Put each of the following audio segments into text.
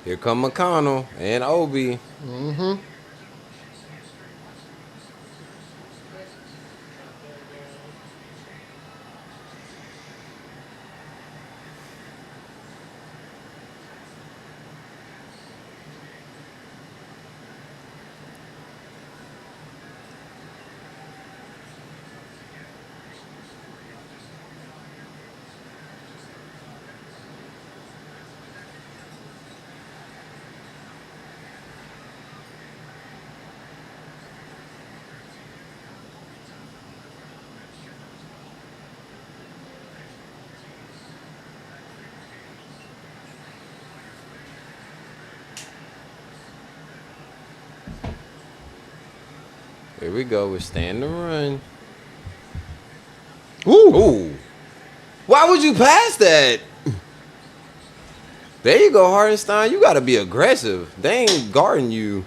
Here come McConnell and Obi. Mm-hmm. Here we go. We're staying the run. Ooh. Ooh. Why would you pass that? There you go, Hardenstein. You got to be aggressive. They ain't guarding you.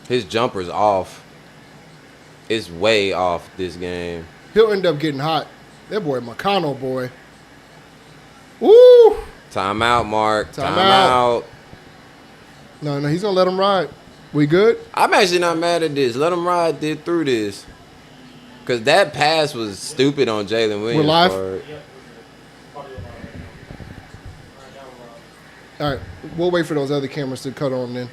His jumper's off. It's way off this game. He'll end up getting hot. That boy, McConnell, boy. Woo! Timeout, Mark. Timeout. Timeout. No, he's going to let him ride. We good? I'm actually not mad at this. Let him ride through this. Because that pass was stupid on Jalen Williams. We're live? Part. All right. We'll wait for those other cameras to cut on then.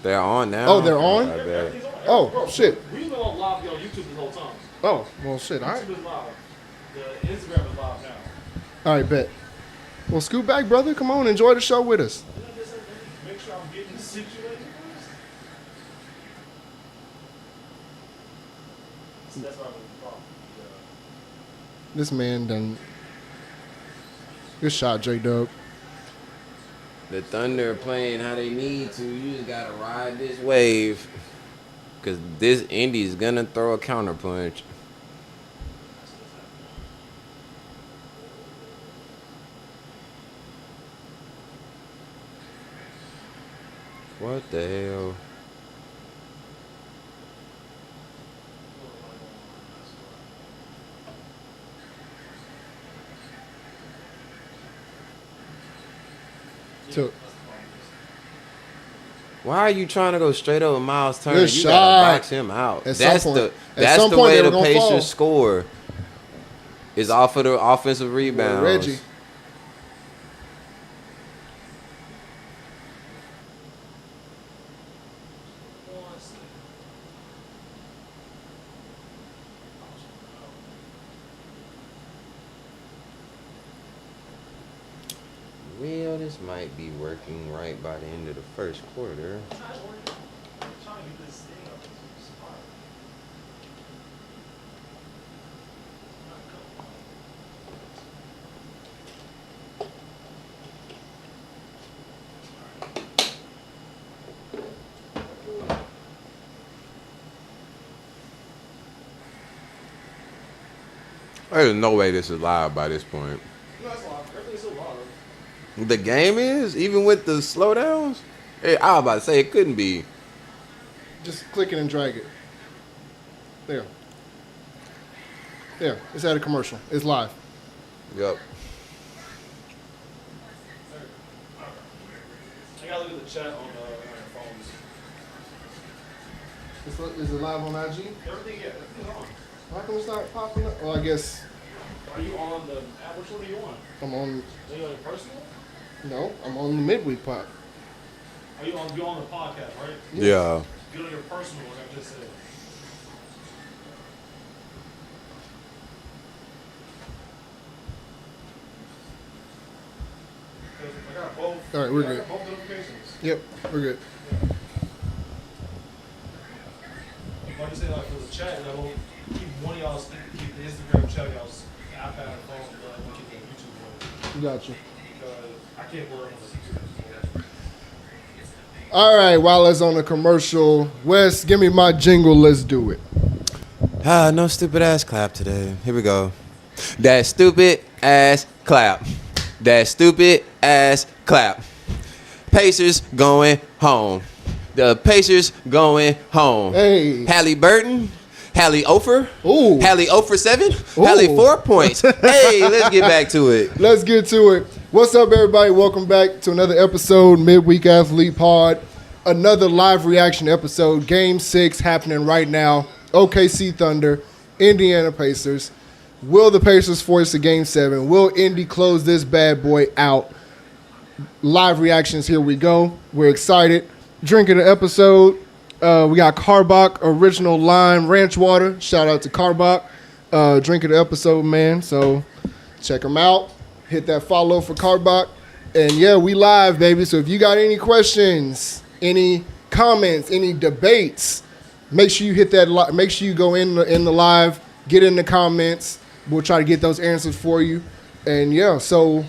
They're on now. Oh, they're on? I bet. Oh, shit. We've been on live on YouTube this whole time. Oh, well, shit. All right. YouTube is live. The Instagram is live now. All right, bet. Well, scoot back, brother. Come on. Enjoy the show with us. Did I just say, make sure I'm getting situated first? So that's why I'm the problem. This man done. Good shot, J-Dub. The Thunder are playing how they need to. You just got to ride this wave. Because this Indy is going to throw a counterpunch. What the hell? So, Why are you trying to go straight over Miles Turner? Good You shot. gotta box him out. At some That's point- the at that's some the point way they the were gonna fall. Pacers score. Is off of the offensive rebounds. Reggie. Well, this might be working right by the end of the first quarter. I'm trying to get this thing up. It's hard. There's no way this is live by this point. No, it's live. Everything's still live. The game is, even with the slowdowns? Hey, I was about to say it couldn't be. Just click it and drag it. There. There. It's at a commercial. It's live. Yup. I gotta look at the chat on your phones. Is it live on IG? Everything, yeah, everything's on. How come it's not popping up? Well, I guess Are you on the app? Which one are you on? I'm on. Are you on your personal? No, I'm on the midweek pop. Are you on the podcast, right? Yeah. Get on your personal, like I just said. I got both. All right, we're I good. got both notifications. Yep, we're good. Like I say, like for the chat, I will keep one of y'all keep the Instagram chat, y'all's iPad and phone, but we keep the YouTube one. Got you. Because I can't work on the All right, while it's on the commercial, Wes, give me my jingle. Let's do it. Ah, no stupid ass clap today. Here we go. That stupid ass clap. That stupid ass clap. Pacers going home. The Pacers going home. Hey. Halle Burton. Halle Ofer. Ooh. Halle Ofer 7. Ooh. Halle 4 points. Hey, let's get back to it. Let's get to it. What's up, everybody? Welcome back to another episode, Midweek Athlete Pod. Another live reaction episode. Game 6 happening right now. OKC Thunder, Indiana Pacers. Will the Pacers force the Game 7? Will Indy close this bad boy out? Live reactions, here we go. We're excited. Drinking the episode. We got Karbach Original Lime Ranch Water. Shout out to Karbach. Drinking the episode, man. So check them out. Hit that follow for Karbach. And yeah, we live, baby. So if you got any questions, any comments, any debates, make sure you hit that. Make sure you go in the live, get in the comments. We'll try to get those answers for you. And yeah, so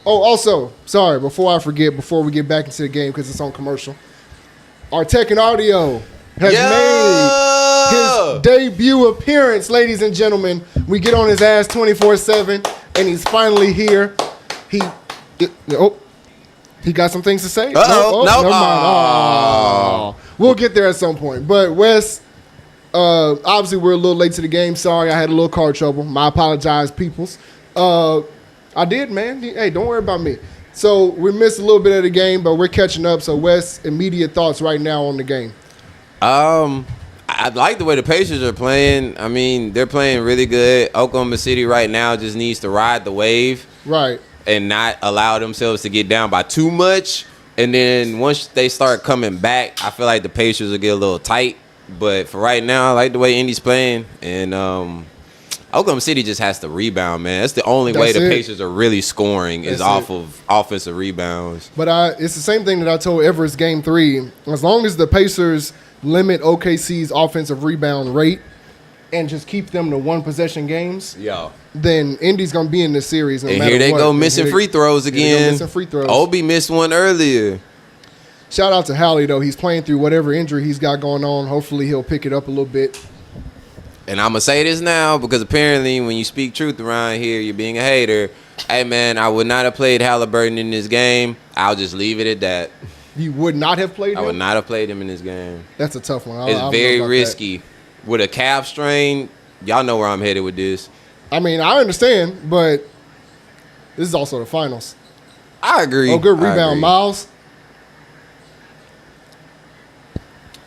also, sorry, before I forget, before we get back into the game because it's on commercial. Our Tech and Audio has made his debut appearance, ladies and gentlemen. We get on his ass 24/7, and he's finally here. He got some things to say. Uh-oh. Nope. Never mind. We'll get there at some point. But Wes, obviously we're a little late to the game. Sorry, I had a little car trouble. My apologize, peoples. I did, man. Hey, don't worry about me. So we missed a little bit of the game, but we're catching up. So Wes, immediate thoughts right now on the game. I like the way the Pacers are playing. I mean, they're playing really good. Oklahoma City right now just needs to ride the wave. Right. And not allow themselves to get down by too much. And then once they start coming back, I feel like the Pacers will get a little tight. But for right now, I like the way Indy's playing. And Oklahoma City just has to rebound, man. That's the only way the Pacers are really scoring is off of offensive rebounds. But it's the same thing that I told Everest Game 3. As long as the Pacers limit OKC's offensive rebound rate and just keep them to one-possession games, then Indy's going to be in this series no matter what. And here they go missing free throws again. Missing free throws. Obi missed one earlier. Shout out to Halle, though. He's playing through whatever injury he's got going on. Hopefully he'll pick it up a little bit. And I'm going to say this now because apparently when you speak truth around here, you're being a hater. Hey, man, I would not have played Halliburton in this game. I'll just leave it at that. You would not have played him? I would not have played him in this game. That's a tough one. It's very risky. With a calf strain, y'all know where I'm headed with this. I mean, I understand, but this is also the finals. I agree. Oh, good rebound, Miles.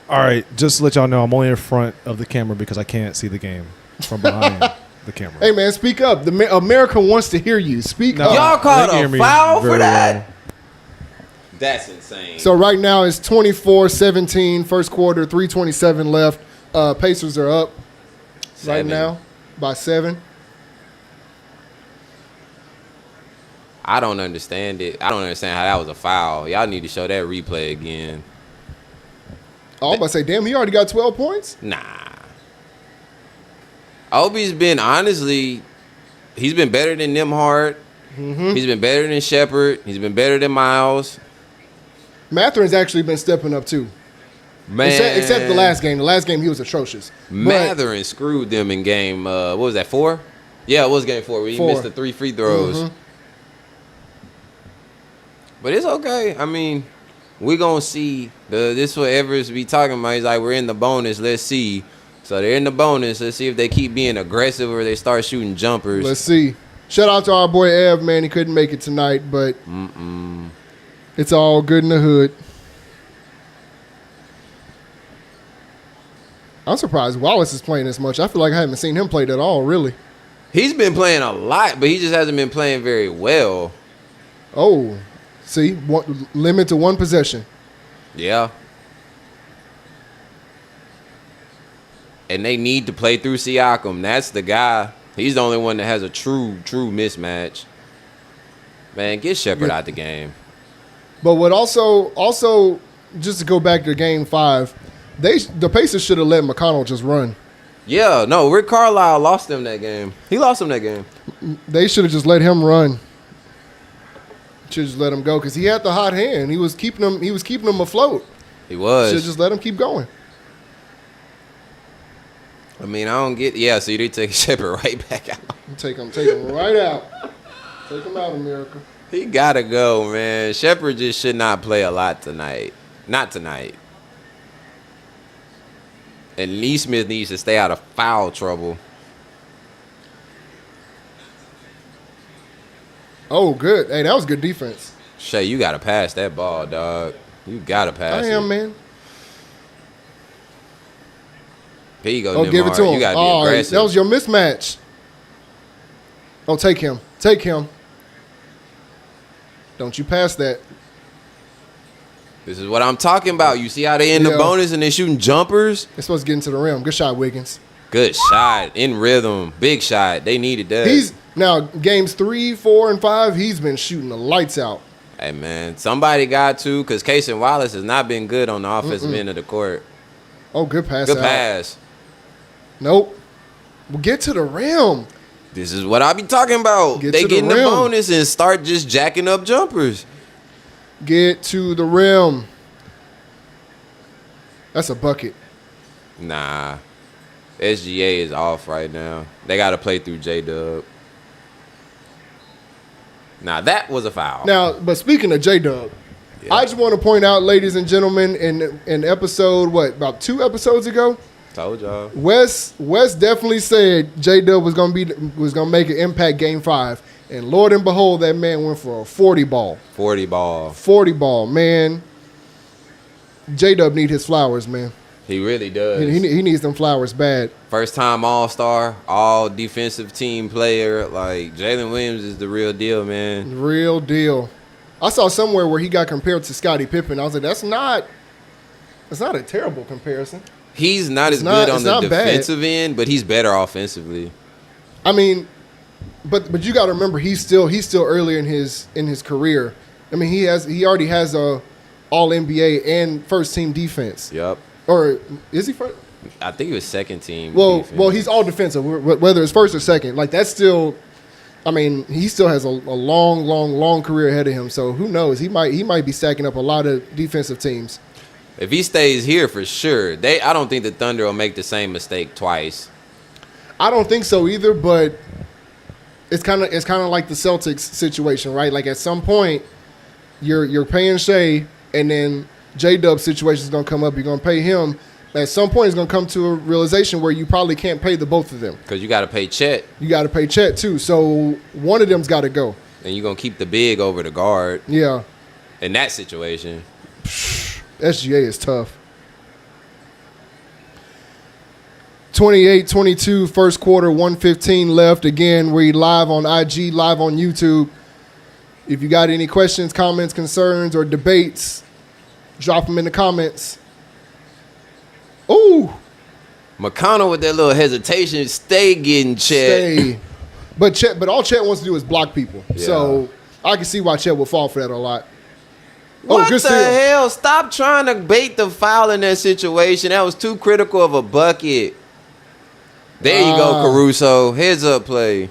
All right, just to let y'all know, I'm only in front of the camera because I can't see the game from behind the camera. Hey, man, speak up. America wants to hear you. Speak up. Y'all called a foul for that? Well. That's insane. So right now it's 24-17, first quarter, 3:27 left. Pacers are up right now by 7. I don't understand it. I don't understand how that was a foul. Y'all need to show that replay again. Oh, I'm about to say, damn, he already got 12 points? Nah. Obi's been, honestly, he's been better than Nembhard. Mm-hmm. He's been better than Shepard. He's been better than Miles. Mathurin's actually been stepping up, too. Man. Except the last game. The last game, he was atrocious. Mathurin screwed them in game, what was that, 4? Yeah, it was game 4 where he missed the 3 free throws. Mm-hmm. But it's okay. I mean, we're going to see. This is what Everest be talking about. He's like, we're in the bonus. Let's see. So they're in the bonus. Let's see if they keep being aggressive or they start shooting jumpers. Let's see. Shout out to our boy Ev, man. He couldn't make it tonight, but it's all good in the hood. I'm surprised Wallace is playing this much. I feel like I haven't seen him play at all, really. He's been playing a lot, but he just hasn't been playing very well. Oh, see? Limit to one possession. Yeah. And they need to play through Siakam. That's the guy. He's the only one that has a true mismatch. Man, get Shepard out the game. But what also, just to go back to game 5, the Pacers should have let McConnell just run. Yeah, no, Rick Carlisle lost them that game. He lost them that game. They should have just let him run. Should just let him go because he had the hot hand. He was keeping them afloat. He was. Should just let him keep going. I mean, I don't get. Yeah, so you did take Shepard right back out. Take him right out. Take him out, America. He gotta go, man. Shepard just should not play a lot tonight. Not tonight. And Neesmith needs to stay out of foul trouble. Oh, good. Hey, that was good defense. Shay, you got to pass that ball, dog. You got to pass it. I am, man. Here you go, Oh, give it to him. You got to be Oh, aggressive. that was your mismatch. Oh, take him. Take him. Don't you pass that. This is what I'm talking about. You see how they in the Yeah. bonus and they shooting jumpers? It's supposed to get into the rim. Good shot, Wiggins. Good shot. In rhythm. Big shot. They needed that. He's now games 3, 4, and 5. He's been shooting the lights out. Hey, man. Somebody got to, because Cason Wallace has not been good on the offensive end of the court. Oh, good pass. Good out. pass. Nope. Well, get to the rim. This is what I be talking about. Get They to the get in the rim. bonus and start just jacking up jumpers. Get to the rim. That's a bucket. Nah. SGA is off right now. They got to play through J-Dub. Now, that was a foul. Now, but speaking of J-Dub, Yeah. I just want to point out, ladies and gentlemen, in episode, about 2 episodes ago, Told y'all. Wes definitely said J-Dub was gonna make an impact game 5. And Lord and behold, that man went for a 40 ball. 40 ball. 40 ball, man. J-Dub need his flowers, man. He really does. He needs them flowers bad. First time All-Star, all defensive team player. Like, Jalen Williams is the real deal, man. Real deal. I saw somewhere where he got compared to Scottie Pippen. I was like, that's not a terrible comparison. He's not as not- good on it's the not bad. defensive end, but he's better offensively. I mean, but you got to remember he's still early in his career. I mean, he already has a All NBA and first team defense. Yep. Or is he first? I think he was second team. Well, defense. he's all defensive, whether it's first or second. Like that's still. I mean, he still has a long career ahead of him. So who knows? He might be stacking up a lot of defensive teams. If he stays here for sure, I don't think the Thunder will make the same mistake twice. I don't think so either, but it's kind of like the Celtics situation, right? Like at some point, you're paying Shea, and then J-Dub situation is gonna come up. You're gonna pay him. At some point, it's gonna come to a realization where you probably can't pay the both of them. Because you got to pay Chet, You got to pay Chet too. So one of them's got to go. and you're going to keep the big over the guard Yeah, in that situation. SGA is tough. 28-22, first quarter, 1:15 left. Again, we live on IG, live on YouTube. If you got any questions, comments, concerns, or debates, drop them in the comments. Ooh, McConnell with that little hesitation, stay getting Chet. stay. But all Chet wants to do is block people. So I can see why Chet will fall for that a lot. What good the steal. hell? Stop trying to bait the foul in that situation. That was too critical of a bucket. There you go, Caruso. Heads up play.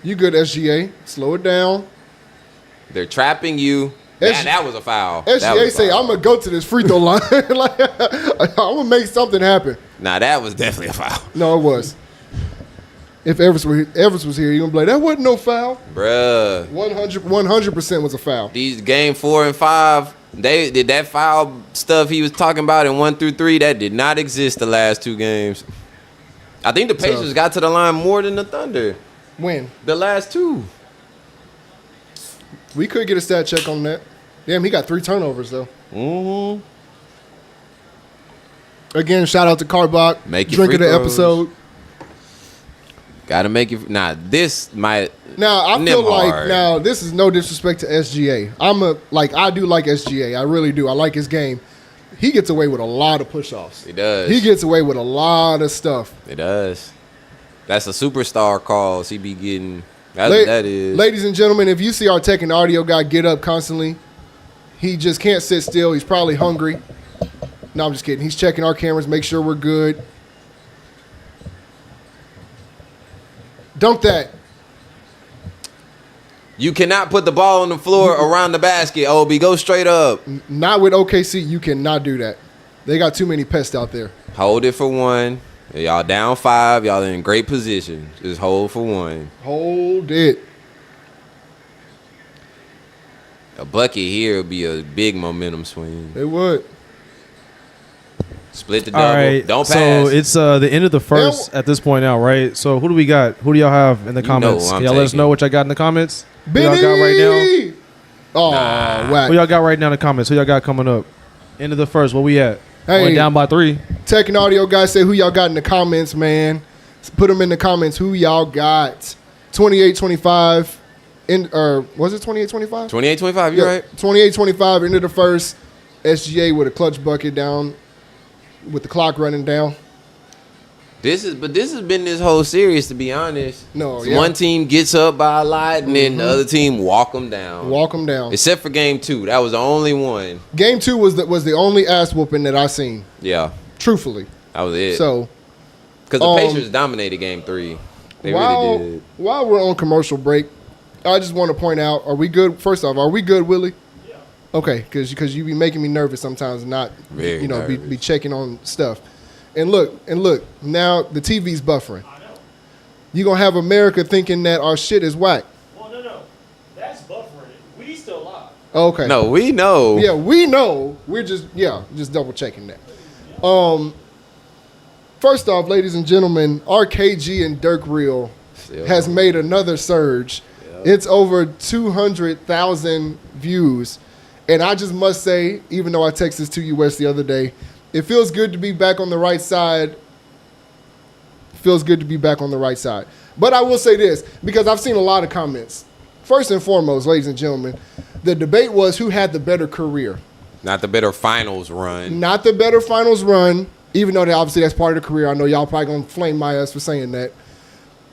You good, SGA. Slow it down. They're trapping you. That was a foul. That was SGA a say, foul. I'm going to go to this free throw line. Like, I'm going to make something happen. Nah, that was definitely a foul. No, it was. If Evers was here, you're going to be like, that wasn't no foul. Bruh. 100% was a foul. These game 4 and 5, they did that foul stuff he was talking about in 1 through 3. That did not exist the last 2 games. I think the Pacers got to the line more than the Thunder. When? The last 2. We could get a stat check on that. Damn, he got 3 turnovers, though. Mm-hmm. Again, shout out to Carbach. Make your Drink of free the throws. episode. Gotta make it. Nah, this might. Now, I feel like, Nembhard. now, this is no disrespect to SGA. I do like SGA. I really do. I like his game. He gets away with a lot of push-offs. He does. He gets away with a lot of stuff. It does. That's a superstar calls he be getting. That's what that is. Ladies and gentlemen, if you see our tech and audio guy get up constantly, he just can't sit still. He's probably hungry. No, I'm just kidding. He's checking our cameras, make sure we're good. Dunk that. You cannot put the ball on the floor around the basket, Obi. Go straight up. Not with OKC. You cannot do that. They got too many pests out there. Hold it for 1. Y'all down 5. Y'all in great position. Just hold for 1. Hold it. A bucket here would be a big momentum swing. They would. Split the double. All right. Don't pass. So it's the end of the first at this point now, right? So who do we got? Who do y'all have in the comments? I'm Can y'all let us taking. know what y'all got in the comments? Who Benny! y'all got right now? Oh, whack. Who y'all got right now in the comments? Who y'all got coming up? End of the first. Where we at? Hey. Only down by 3. Tech and audio guys, say who y'all got in the comments, man. Put them in the comments. Who y'all got? 28-25. Or was it 28-25? 28-25, you're right. 28-25 into the first. SGA with a clutch bucket down with the clock running down. This has been this whole series, to be honest. No, So yeah. one team gets up by a lot, and then the other team walk them down. Walk them down. Except for game 2, that was the only one. Game 2 was the only ass whooping that I seen, Yeah, truthfully. that was it. So Because the Pacers dominated game 3, they really did. while we're on commercial break, I just want to point out: are we good? First off, are we good, Willie? Yeah. Okay, because you be making me nervous sometimes, and not Very be nervous. checking on stuff. And look, now the TV's buffering. I know. You gonna have America thinking that our shit is whack. Well, no. That's buffering it. We still live. Okay. No, we know. Yeah, we know. We're just double checking that. First off, ladies and gentlemen, our KG and Dirk reel Still. has made another surge. It's over 200,000 views. And I just must say, even though I texted this to you, Wes, the other day, it feels good to be back on the right side. Feels good to be back on the right side. But I will say this, because I've seen a lot of comments. First and foremost, ladies and gentlemen, the debate was who had the better career. Not the better finals run. Not the better finals run, even though obviously that's part of the career. I know y'all probably going to flame my ass for saying that.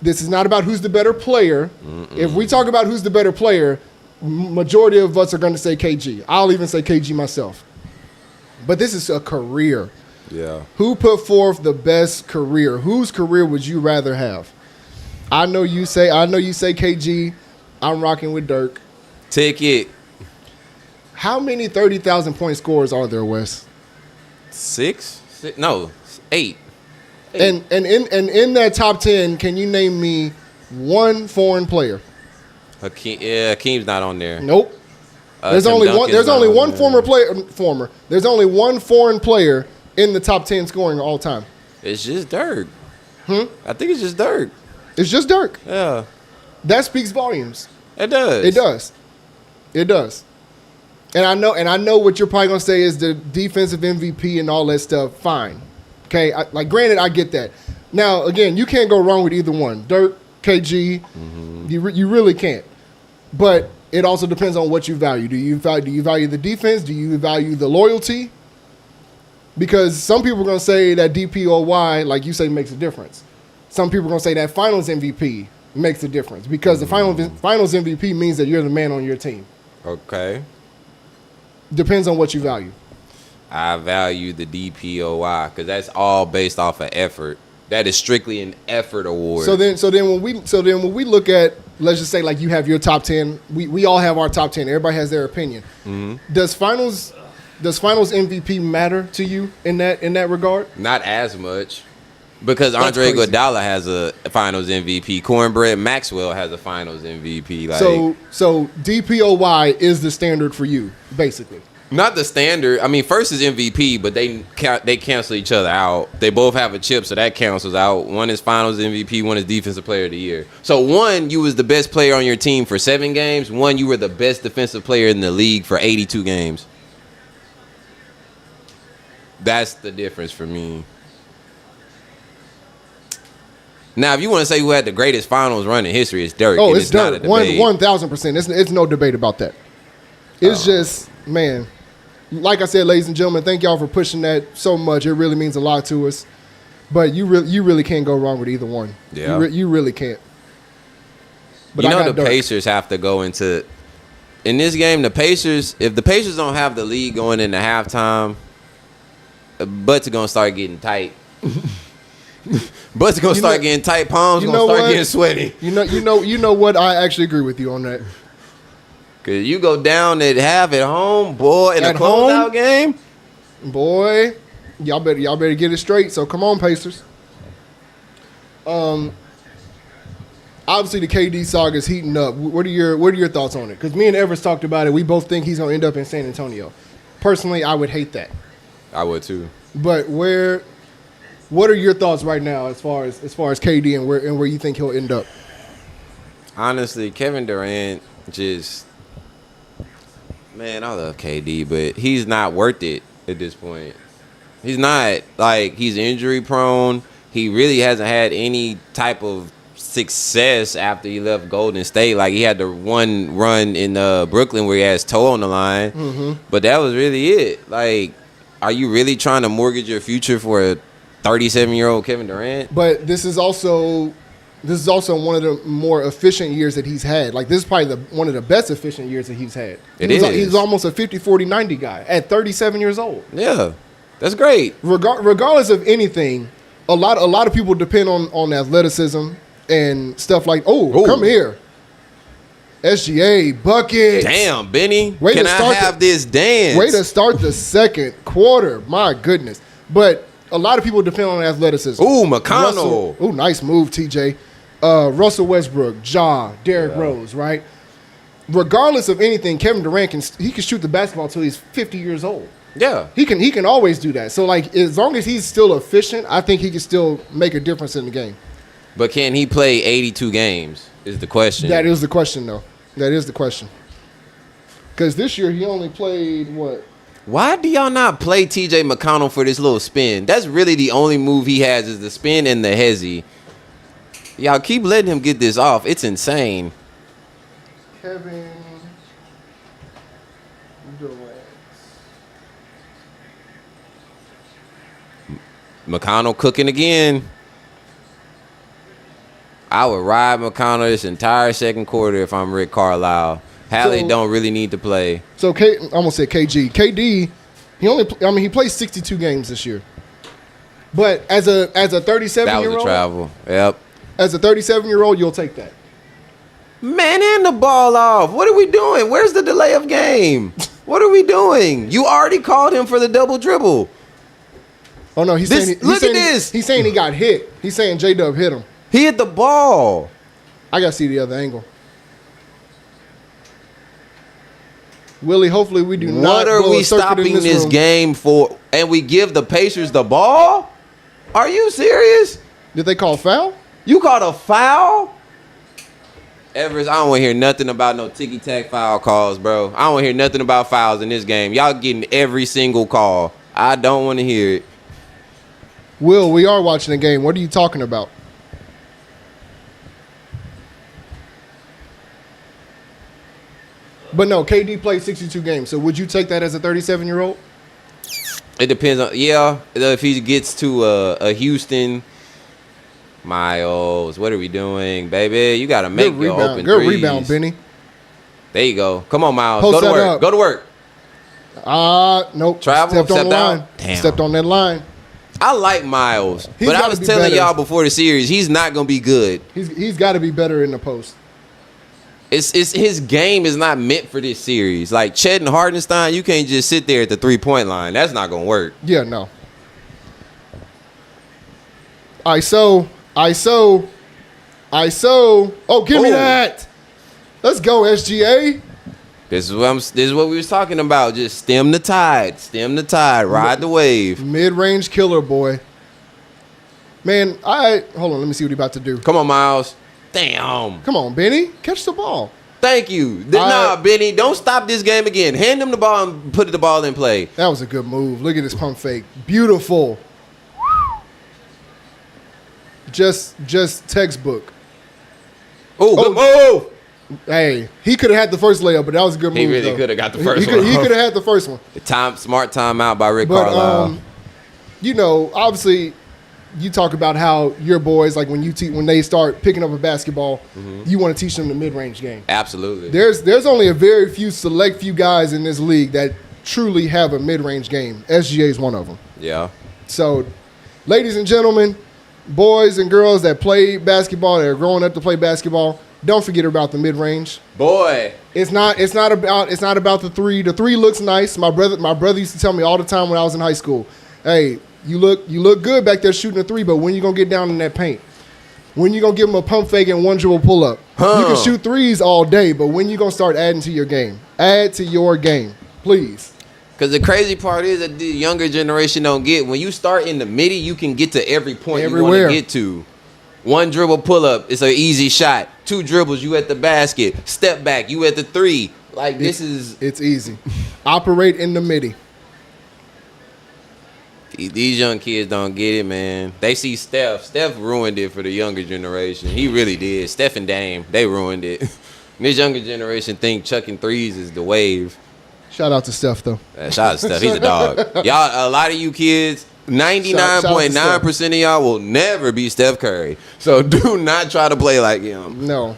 This is not about who's the better player. If we talk about who's the better player, majority of us are going to say KG. I'll even say KG myself. But this is a career. Yeah. Who put forth the best career? Whose career would you rather have? I know you say KG. I'm rocking with Dirk. Ticket. How many 30,000 point scores are there, Wes? 6? No, 8. And in that top 10, can you name me one foreign player? Hakeem's not on there. Nope. There's Tim only one. Duncan's There's not only on one there. There's only one foreign player in the top 10 scoring all time. It's just Dirk. I think it's just Dirk. It's just Dirk. Yeah, That speaks volumes. it does. It does. It does. And I know what you're probably gonna say is the defensive MVP and all that stuff. Fine. Okay. Granted, I get that. Now, again, you can't go wrong with either one. Dirk, KG, you really can't. But it also depends on what you value. Do you value the defense? Do you value the loyalty? Because some people are going to say that DPOY, like you say, makes a difference. Some people are going to say that finals MVP makes a difference because the finals MVP means that you're the man on your team. Okay. Depends on what you value. I value the DPOY because that's all based off of effort. That is strictly an effort award. So then when we look at, let's just say like you have your top 10, we all have our top 10. Everybody has their opinion. Does finals MVP matter to you in that regard? Not as much because That's Andre crazy. Iguodala has a finals MVP. Cornbread Maxwell has a finals MVP. Like, So DPOY is the standard for you, basically. not the standard. I mean, first is MVP, but they cancel each other out. They both have a chip, so that cancels out. One is finals MVP, one is defensive player of the year. So one, you was the best player on your team for 7 games. One, you were the best defensive player in the league for 82 games. That's the difference for me. Now, if you want to say who had the greatest finals run in history, it's Dirk. Oh, and it's not Dirk. a debate. 1,000%. It's no debate about that. It's just, man, like I said, ladies and gentlemen, thank y'all for pushing that so much. It really means a lot to us. But you really can't go wrong with either one. Yeah. You really can't. But You I know got the Dirk. Pacers have to go into in this game. The Pacers, if the Pacers don't have the lead going into halftime, butts are gonna start getting tight. Butts are gonna start getting tight. Palms you gonna know start what? getting sweaty. You know what? I actually agree with you on that. Cause you go down at half at home, boy, in a At home? closeout game. Boy, y'all better get it straight. So come on, Pacers. Obviously the KD saga is heating up. What are your thoughts on it? Because me and Everest talked about it. We both think he's gonna end up in San Antonio. Personally, I would hate that. I would too. But what are your thoughts right now as far as KD and where you think he'll end up? Honestly, Kevin Durant just, man, I love KD, but he's not worth it at this point. He's not. Like, he's injury prone. He really hasn't had any type of success after he left Golden State. Like, he had the one run in Brooklyn where he had his toe on the line, but that was really it. Like, are you really trying to mortgage your future for a 37-year-old Kevin Durant? But this is also one of the more efficient years that he's had. Like, this is probably one of the best efficient years that he's had. He's almost a 50-40-90 guy at 37 years old. Yeah, that's great. Regardless of anything, a lot of people depend on athleticism and stuff like, come here. SGA, buckets. Damn, Benny. Can I have this dance? Way to start the second quarter. My goodness. But a lot of people depend on athleticism. Ooh, McConnell. Ooh, nice move, TJ. Russell Westbrook, Ja, Derrick Rose, right? Regardless of anything, Kevin Durant can shoot the basketball until he's 50 years old. Yeah. He can always do that. So, like, as long as he's still efficient, I think he can still make a difference in the game. But can he play 82 games is the question. That is the question, though. That is the question. Because this year he only played, what? Why do y'all not play TJ McConnell for this little spin? That's really the only move he has is the spin and the hezzy. Y'all keep letting him get this off. It's insane. Kevin Durant. McConnell cooking again. I would ride McConnell this entire second quarter if I'm Rick Carlisle. Hallie don't really need to play. So I'm gonna say KG. KD, he plays 62 games this year. But as a 37-year-old, that was a travel. Yep. As a 37-year-old, you'll take that. Man, and the ball off. What are we doing? Where's the delay of game? What are we doing? You already called him for the double dribble. Oh no, he's saying He's saying he got hit. He's saying J-Dub hit him. He hit the ball. I gotta see the other angle. Willie, hopefully we do not. What are we stopping this game for? And we give the Pacers the ball? Are you serious? Did they call foul? You called a foul? Everest, I don't want to hear nothing about no ticky-tack foul calls, bro. I don't want to hear nothing about fouls in this game. Y'all getting every single call. I don't want to hear it. Will, we are watching the game. What are you talking about? But no, KD played 62 games. So would you take that as a 37-year-old? It depends on, if he gets to a Houston, Miles, what are we doing, baby? You got to make your open Good threes. rebound, Benny. There you go. Come on, Miles. Post Go to that work. up. Go to work. Nope. Travel, Stepped on the stepped out. line. Damn. Stepped on that line. I like Miles, He's but I gotta was be telling better. y'all before the series, he's not going to be good. He's got to be better in the post. It's his game is not meant for this series. Like Chet and Hardenstein, you can't just sit there at the 3-point line. That's not gonna work. Yeah, no. ISO. Oh, give me that. Let's go, SGA. This is what we was talking about. Just stem the tide, ride the wave. Mid-range killer, boy. Man, hold on. Let me see what he's about to do. Come on, Miles. Damn. Come on, Benny. Catch the ball. Thank you. Nah, Benny, don't stop this game again. Hand him the ball and put the ball in play. That was a good move. Look at this pump fake. Beautiful. Just textbook. Ooh, good move. Hey, he could have had the first layup, but that was a good move. He really could have got the first one. He could have had the first one. Smart timeout by Rick Carlisle. Obviously, you talk about how your boys, like when they start picking up a basketball, you want to teach them the mid-range game. Absolutely. There's only a very select few guys in this league that truly have a mid-range game. SGA is one of them. Yeah. So, ladies and gentlemen, boys and girls that play basketball, that are growing up to play basketball, don't forget about the mid-range. Boy. It's not about the three. The three looks nice. My brother used to tell me all the time when I was in high school, hey, you look good back there shooting a three, but when you gonna get down in that paint? When you gonna give them a pump fake and one dribble pull up? You can shoot threes all day, but when you gonna start adding to your game? Add to your game, please. Because the crazy part is that the younger generation don't get. When you start in the midi, you can get to every point you Everywhere. want to get to. One dribble pull up, it's an easy shot. 2 dribbles, you at the basket. Step back, you at the 3. Like this is It's easy. Operate in the midi. these young kids don't get it, man. They see Steph. Steph ruined it for the younger generation. He really did. Steph and Dame, they ruined it. This younger generation think chucking threes is the wave. Shout out to Steph though. Shout out to Steph. He's a dog. Y'all, a lot of you kids, 99.9% of y'all will never be Steph Curry. So do not try to play like him. No.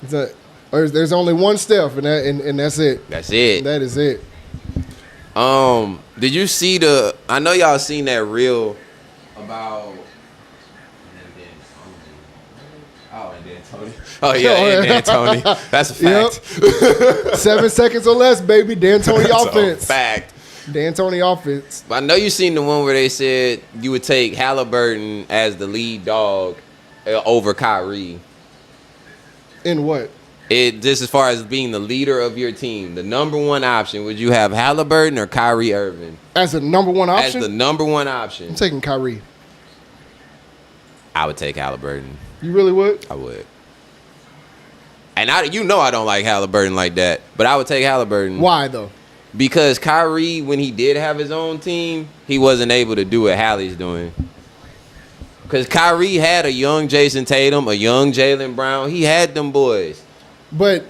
There's only one Steph, and that's it. That's it. That is it. Did you see I know y'all seen that reel about D'Antoni. Oh yeah, and D'Antoni. That's a fact. 7 seconds or less, baby. D'Antoni That's offense. a fact. D'Antoni offense. I know you seen the one where they said you would take Halliburton as the lead dog over Kyrie. In what? Just as far as being the leader of your team, the number one option, would you have Halliburton or Kyrie Irving? As a number one As option? the number one option. I'm taking Kyrie. I would take Halliburton. You really would? I would. And I don't like Halliburton like that, but I would take Halliburton. Why though? Because Kyrie, when he did have his own team, he wasn't able to do what Hallie's doing. Because Kyrie had a young Jason Tatum, a young Jaylen Brown. He had them boys. But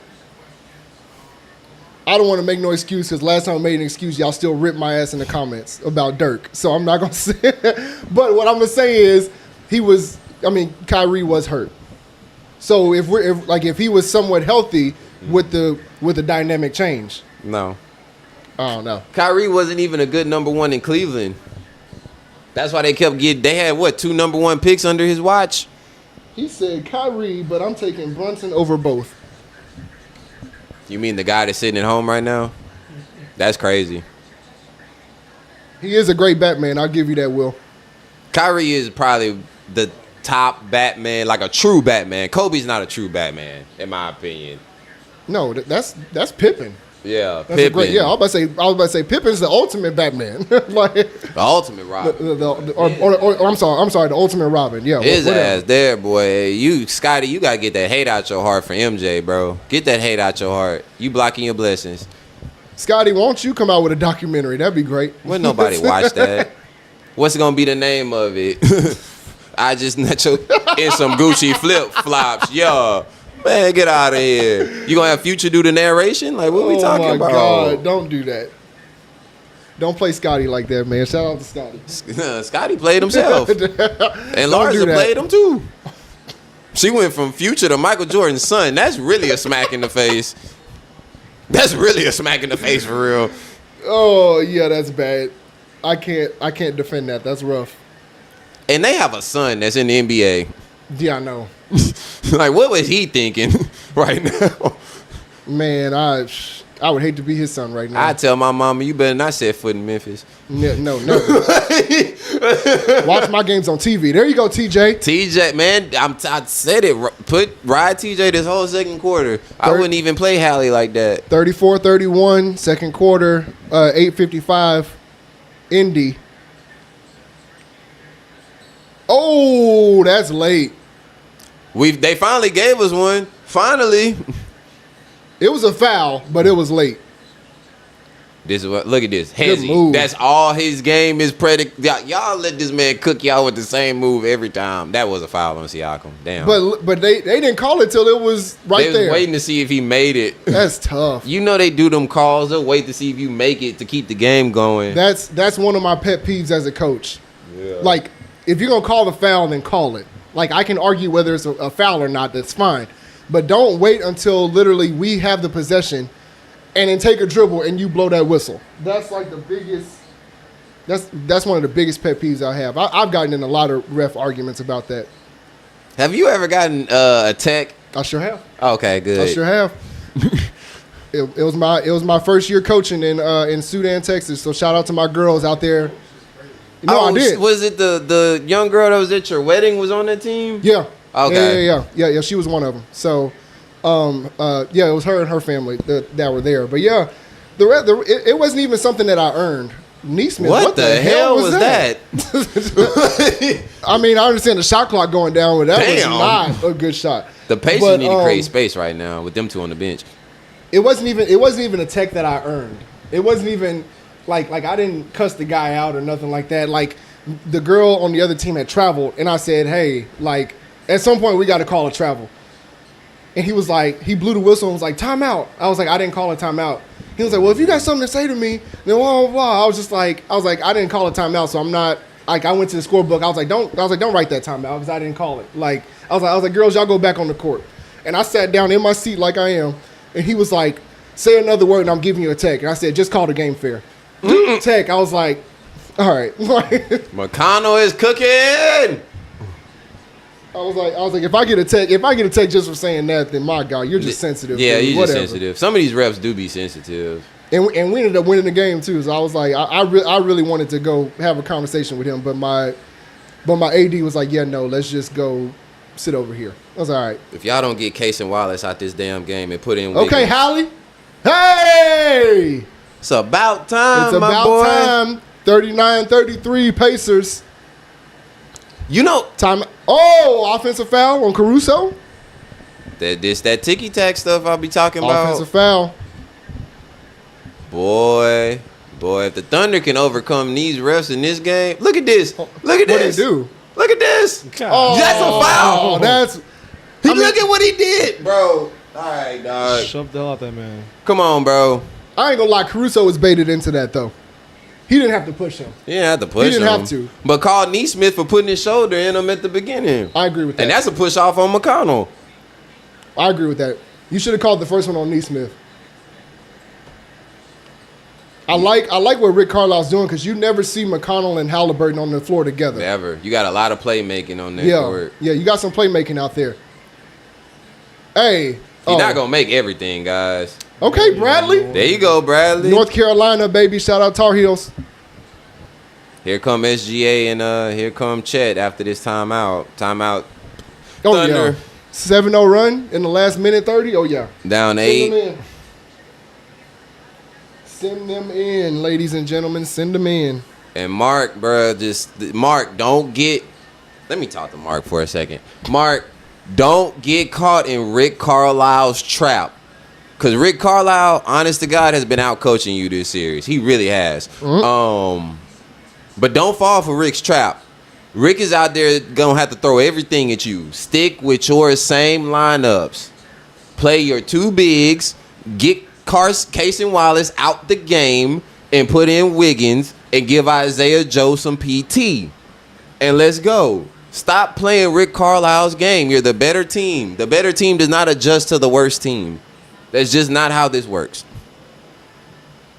I don't want to make no excuse because last time I made an excuse, y'all still ripped my ass in the comments about Dirk. So I'm not going to say it. But what I'm going to say is Kyrie was hurt. So if he was somewhat healthy, with the dynamic change. No. I don't know. Kyrie wasn't even a good number one in Cleveland. That's why they had 2 number 1 picks under his watch? He said Kyrie, but I'm taking Brunson over both. You mean the guy that's sitting at home right now? That's crazy. He is a great Batman. I'll give you that, Will. Kyrie is probably the top Batman, like a true Batman. Kobe's not a true Batman, in my opinion. No, that's Pippen. Yeah, That's Pippen. I was about to say Pippen's the ultimate Batman. Like The ultimate Robin. I'm sorry, the ultimate Robin. Yeah, His whatever. ass there, boy. Scotty, you gotta get that hate out your heart for MJ, bro. Get that hate out your heart. You blocking your blessings. Scotty, won't you come out with a documentary? That'd be great. Would nobody watch that? What's gonna be the name of it? I just met you in some Gucci flip flops. Yo, man, get out of here. You gonna have Future do the narration? Like, what we talking about? Oh my God, don't do that. Don't play Scotty like that, man. Shout out to Scotty. Scotty played himself. And Larsa played him too. She went from Future to Michael Jordan's son. That's really a smack in the face. That's really a smack in the face for real. Oh yeah, that's bad. I can't defend that. That's rough. And they have a son that's in the NBA. Yeah, I know. Like, what was he thinking right now? Man, I would hate to be his son right now. I tell my mama, you better not set foot in Memphis. No. Watch my games on TV. There you go, TJ. TJ, man, I said it. Ride TJ this whole second quarter. I wouldn't even play Hallie like that. 34-31, second quarter, 8:55, Indy. Oh, that's late. They finally gave us one. Finally. It was a foul, but it was late. This is what. Look at this. Good move. Hezzy. That's all his game is predicated. Y'all let this man cook y'all with the same move every time. That was a foul on Siakam. Damn. But they didn't call it till it was right they was there. waiting to see if he made it. That's tough. You know they do them calls. They'll wait to see if you make it to keep the game going. That's one of my pet peeves as a coach. Yeah. Like, if you're going to call the foul, then call it. Like, I can argue whether it's a foul or not. That's fine. But don't wait until literally we have the possession and then take a dribble and you blow that whistle. That's like the biggest – that's one of the biggest pet peeves I have. I've gotten in a lot of ref arguments about that. Have you ever gotten a tech? I sure have. Okay, good. I sure have. It was my first year coaching in Sudan, Texas. So shout out to my girls out there. No, I did. Was it the young girl that was at your wedding was on that team? Yeah. Okay. Yeah. She was one of them. So, it was her and her family that were there. But yeah, it wasn't even something that I earned. Neesmith, What the hell was that? I mean, I understand the shot clock going down, but that Damn. was not a good shot. The Pacers But, need to create space right now with them two on the bench. It wasn't even a tech that I earned. It wasn't even like I didn't cuss the guy out or nothing like that. Like the girl on the other team had traveled, and I said, "Hey, like at some point we got to call a travel." And he was like, he blew the whistle and was like, "Timeout." I was like, "I didn't call a timeout." He was like, "Well, if you got something to say to me, then blah blah blah." I was like, "I didn't call a timeout, so I'm not." Like I went to the scorebook. I was like, "Don't write that timeout because I didn't call it." Like I was like, "Girls, y'all go back on the court." And I sat down in my seat like I am, and he was like, "Say another word, and I'm giving you a tech." And I said, "Just call the game fair." Tech. I was like, "All right." McConnell is cooking. I was like, if I get a tech just for saying that, then my God, you're just sensitive. Yeah, dude. you're Whatever. just sensitive. Some of these refs do be sensitive. And we ended up winning the game too. So I was like, I really wanted to go have a conversation with him, but my AD was like, "Yeah, no, let's just go sit over here." I was all right. If y'all don't get Case and Wallace out this damn game and put in Okay, Wiggins, Hallie. Hey, it's about time, it's my about boy. time. 39-33 Pacers. You know Time. Oh, offensive foul on Caruso. that ticky tack stuff I'll be talking Offensive about. foul. Boy, if the Thunder can overcome these refs in this game, look at this. Look at What did this. he do? Look at this. Oh, That's a foul. That's. Look at what he did, bro. All right, dog. Shove the hell out that man. Come on, bro. I ain't gonna lie. Caruso was baited into that though. He didn't have to push him. You didn't have to push He didn't him. have to. But call Neesmith for putting his shoulder in him at the beginning. I agree with that. And that's a push off on McConnell. I agree with that. You should have called the first one on Neesmith. I like what Rick Carlisle's doing because you never see McConnell and Halliburton on the floor together. Never. You got a lot of playmaking on that Yeah, court. yeah, you got some playmaking out there. Hey, He's not gonna make everything, guys. Okay, Bradley, There you go, Bradley. North Carolina, baby. Shout out Tar Heels. Here come SGA and here come Chet after this timeout. Timeout. Oh Thunder. yeah, 7-0 run in the last minute 30. Oh yeah, Down send them 8. in. Send them in, ladies and gentlemen. Send them in. And Mark, bro, Mark, don't get. Let me talk to Mark for a second. Mark, don't get caught in Rick Carlisle's trap. Because Rick Carlisle, honest to God, has been out coaching you this series. He really has. But don't fall for Rick's trap. Rick is out there going to have to throw everything at you. Stick with your same lineups. Play your two bigs. Get Case and Wallace out the game and put in Wiggins and give Isaiah Joe some PT. And let's go. Stop playing Rick Carlisle's game. You're the better team. The better team does not adjust to the worst team. That's just not how this works.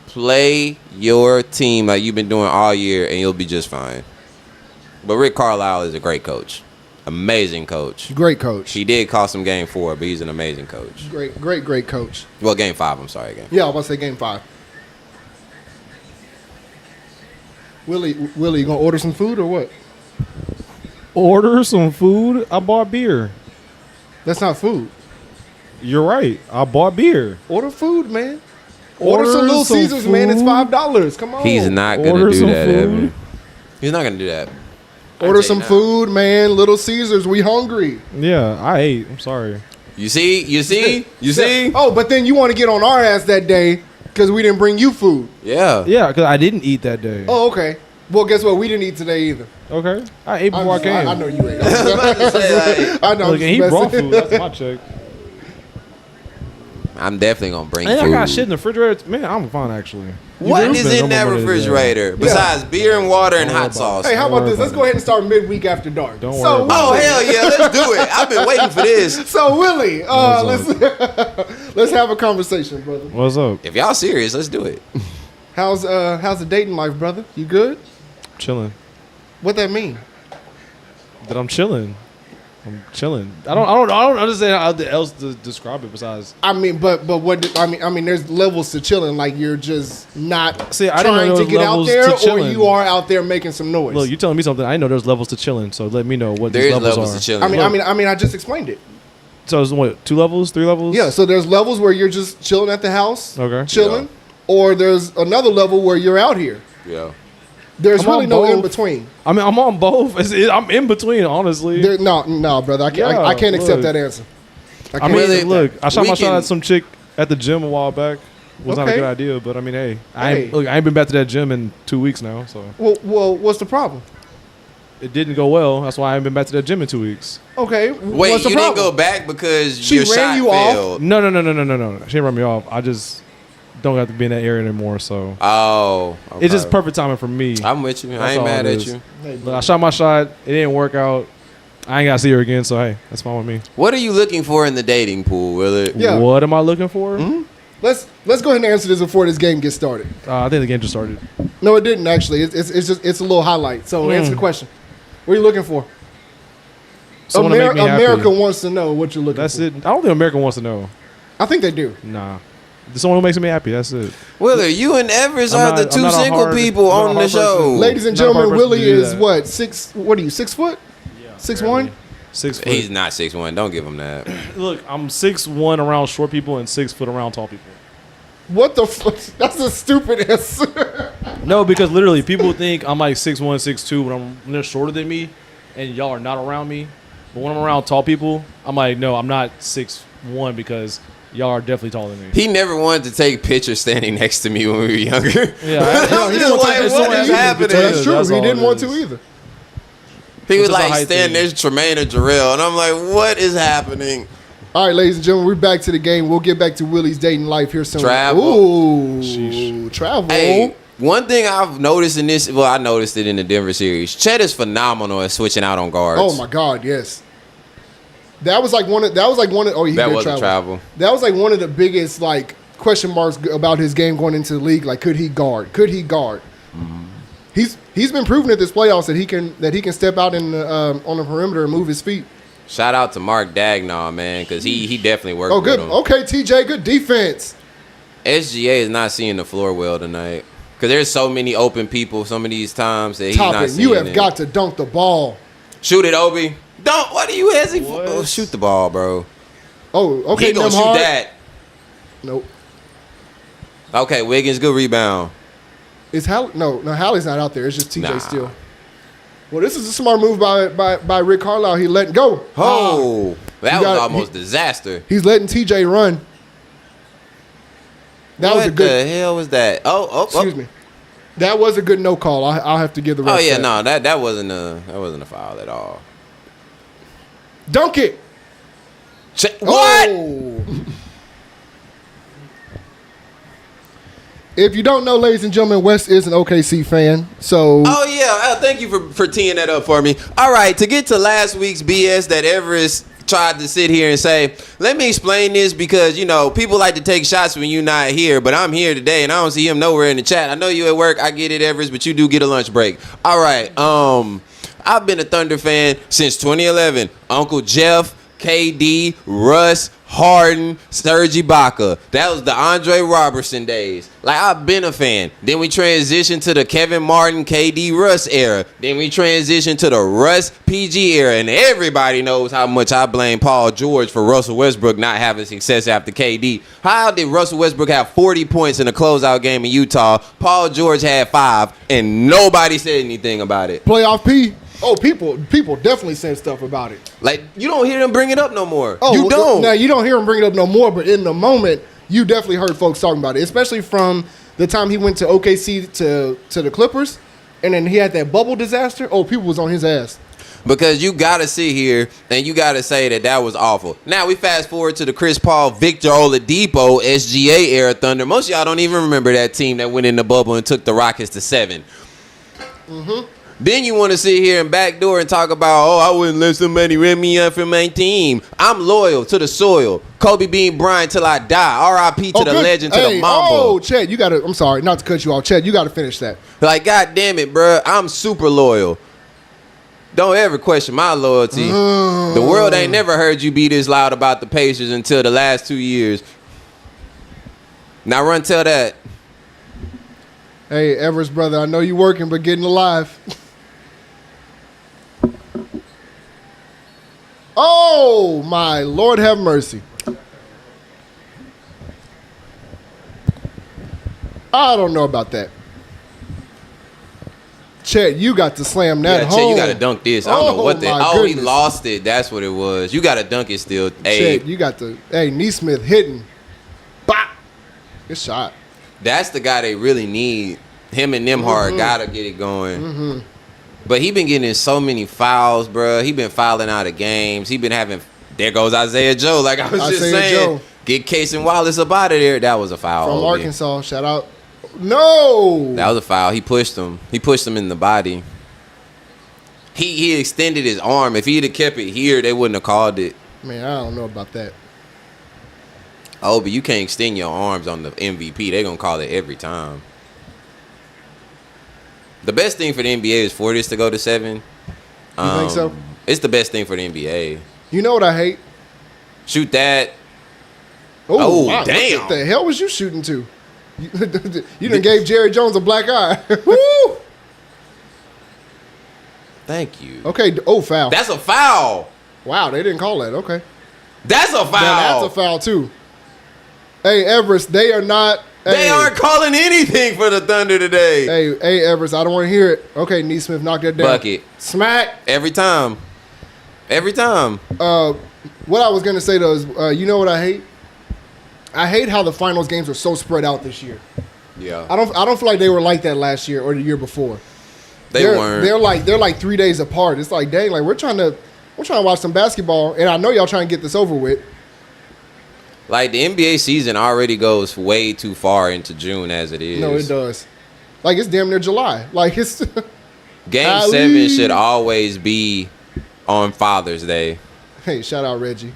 Play your team like you've been doing all year, and you'll be just fine. But Rick Carlisle is a great coach. Amazing coach. Great coach. He did cost him game 4, but he's an amazing coach. Great coach. Well, game 5, I'm sorry. Yeah, I was about to say game 5. Willie, you gonna order some food or what? Order some food. I bought beer. That's not food. You're right. I bought beer. Order food, man. Order some Little some Caesars, man. It's food. $5. Come on. He's not going Order to do some that, food. Evan. He's not going to do that. Order some food, man. Little Caesars, we hungry. Yeah, I ate. I'm sorry. You see? Oh, but then you want to get on our ass that day because we didn't bring you food. Yeah. Yeah, because I didn't eat that day. Oh, okay. Well, guess what? We didn't eat today either. Okay. I ate before I came. I know you ate. I was about to say, like, I know. Look, and he brought food. That's my check. I'm definitely going to bring And food. I got shit in the refrigerator. Man, I'm fine, actually. What You is do? in that Don't worry about it, refrigerator besides beer and water and hot sauce? Hey, how Don't about worry this? Let's about go ahead and start midweek after dark. Don't worry about Oh, hell yeah. Let's do it. I've been waiting for this. So Willie, What's let's have a conversation, brother. What's up? If y'all serious, let's do it. How's the dating life, brother? You good? Chilling. What that mean? That I'm chilling. I'm chilling. I don't understand how else to describe it besides. I mean, but what? I mean, there's levels to chilling. Like you're just not See, I didn't know trying there to was get out levels there, to or chilling. you are out there making some noise. Look, you telling me something. I know there's levels to chilling, so let me know what There these is levels levels are. to chilling. I mean, I just explained it. So it's what, 2 levels, 3 levels? Yeah. So there's levels where you're just chilling at the house, Okay. chilling. or there's another level where you're out here. Yeah. There's I'm really on no in both. between. I mean, I'm on both. I'm in between, honestly. No, brother. I can't, Yeah, I can't accept look. that answer. I can't mean, accept that. look, I shot We my shot can- at some chick at the gym a while back. Was not a Okay. good idea, but I mean, hey, Hey. I ain't been back to that gym in 2 weeks now, so Well, what's the problem? it didn't go well. That's why I ain't been back to that gym in 2 weeks. Okay. Wait, what's the you didn't problem? go back because She your ran shot you off? failed. No. She didn't run me off. I just don't have to be in that area anymore. So Oh. Okay. it's just perfect timing for me. I'm with you. I That's ain't all mad it at is. you. Hey, Look, I shot my shot. It didn't work out. I ain't got to see her again. So hey, that's fine with me. What are you looking for in the dating pool, Willard? Yeah. What am I looking for? let's go ahead and answer this before this game gets started. I think the game just started. No, it didn't actually. It's just a little highlight. So answer the question. What are you looking for? Someone to make me happy. America wants to know what you're looking That's for. it. I don't think America wants to know. I think they do. Nah. Someone who makes me happy. That's it. Willard, you and Everest I'm are not- the I'm two not a single hard- people I'm not a on the hard person. show. Ladies and Not a hard gentlemen, person to Willie do is that. what, 6? What are you, 6 foot? 6'1"? 6 foot. He's not 6'1". Don't give him that. Look, I'm 6'1" around short people and 6 foot around tall people. What the fuck? That's a stupid answer. No, because literally people think I'm like 6'1", 6'2", when they're shorter than me, and y'all are not around me. But when I'm around tall people, I'm like, no, I'm not 6'1" because y'all are definitely taller than me. He never wanted to take pictures standing next to me when we were younger. Yeah, I'm he just don't like, take- what someone is has to happening? between us. That's true. That's He all didn't it want to is. either. He It's was just a like, height stand thing. there's Tremaine and Jarrell. And I'm like, what is happening? All right, ladies and gentlemen, we're back to the game. We'll get back to Willie's dating life here soon. Travel. Ooh, Sheesh. travel. Hey, one thing I've noticed in this, well, I noticed it in the Denver series. Chet is phenomenal at switching out on guards. Oh my God, yes. That was like one of. Oh, he That did wasn't travel. That was like one of the biggest like question marks about his game going into the league. Like, could he guard? Could he guard? He's been proving at this playoffs that he can step out in the, on the perimeter and move his feet. Shout out to Mark Dagnall, man, because he definitely worked Oh, with good. him. Okay, TJ, good defense. SGA is not seeing the floor well tonight. Because there's so many open people some of these times that he's not Toppin, seeing you have it. got to dunk the ball. Shoot it, Obi. Don't. What are you hesitating for? What? Oh, shoot the ball, bro. Oh, okay, He gonna shoot Nemhard. that. Nope. Okay, Wiggins, good rebound. Is Hall? No, Hallie's not out there. It's just TJ Nah. still. Well, this is a smart move by Rick Carlisle. He letting go. Oh, that You was got it. almost disaster. He's letting TJ run. That what was a the good. hell was that? Oh, Excuse me. That was a good no call. I'll have to give the. Oh refs yeah, that. no, that wasn't a foul at all. Dunk it. What? Oh. If you don't know, ladies and gentlemen, Wes is an OKC fan. So Oh yeah, thank you for teeing that up for me. All right, to get to last week's BS that Everest tried to sit here and say, let me explain this because people like to take shots when you're not here, but I'm here today and I don't see him nowhere in the chat. I know you at work, I get it, Everest, but you do get a lunch break. All right, I've been a Thunder fan since 2011. Uncle Jeff, KD, Russ, Harden, Serge Ibaka. That was the Andre Robertson days. Like, I've been a fan. Then we transitioned to the Kevin Martin, KD, Russ era. Then we transitioned to the Russ, PG era. And everybody knows how much I blame Paul George for Russell Westbrook not having success after KD. How did Russell Westbrook have 40 points in a closeout game in Utah? Paul George had 5, and nobody said anything about it. playoff P. Oh, people definitely said stuff about it. Like, you don't hear them bring it up no more. Oh, You don't. Now you don't hear him bring it up no more, but in the moment, you definitely heard folks talking about it, especially from the time he went to OKC to the Clippers, and then he had that bubble disaster. Oh, people was on his ass. Because you got to sit here and you got to say that was awful. Now we fast forward to the Chris Paul, Victor Oladipo, SGA era Thunder. Most of y'all don't even remember that team that went in the bubble and took the Rockets to 7. Then you want to sit here and backdoor and talk about, I wouldn't let somebody rip me up from my team. I'm loyal to the soil. Kobe Bean Bryant till I die. R.I.P. to the good. legend, to Hey, the Mamba. Oh, Chad, you got to. I'm sorry, not to cut you off. Chad, you got to finish that. Like, God damn it, bruh. I'm super loyal. Don't ever question my loyalty. The world ain't never heard you be this loud about the Pacers until the last 2 years. Now run tell that. Hey, Everest brother, I know you working, but getting alive. Oh, my Lord have mercy. I don't know about that. Chet, you got to slam that Yeah, home. Chet, you gotta dunk this. I don't know what that. my Oh, he goodness. lost it. That's what it was. You gotta dunk it still. Hey, Chet, you got to. Hey, Neesmith hitting. Bop. Good shot. that's the guy they really need. Him and Nembhard gotta get it going. But he been getting in so many fouls, bro. He been fouling out of games. He been having. There goes Isaiah Joe. Like I was just Isaiah saying, Joe. get Case and Wallace up out of there. That was a foul. From Obi. Arkansas. Shout out. No. That was a foul. He pushed him. He pushed him in the body. He extended his arm. If he'd have kept it here, they wouldn't have called it. Man, I don't know about that. Oh, but you can't extend your arms on the MVP. They're going to call it every time. The best thing for the NBA is for this to go to 7. You think so? It's the best thing for the NBA. You know what I hate? Shoot that. Oh, Oh, wow, damn. What the hell was you shooting to? You done gave Jerry Jones a black eye. Woo! Thank you. Okay. Oh, foul. That's a foul. Wow, they didn't call that. Okay. That's a foul. Now, that's a foul, too. Hey, Everest, they are not. They hey, aren't calling anything for the Thunder today. Hey, Everest, I don't want to hear it. Okay, Neesmith, knock that down. Bucket. Smack. Every time. Every time. What I was going to say, though, is you know what I hate? I hate how the finals games are so spread out this year. Yeah. I don't feel like they were like that last year or the year before. They weren't. They're like 3 days apart. It's like, dang, like we're trying to watch some basketball, and I know y'all trying to get this over with. Like, the NBA season already goes way too far into June as it is. No, it does. Like it's damn near July. Like it's Game Ali. 7 should always be on Father's Day. hey, shout out Reggie.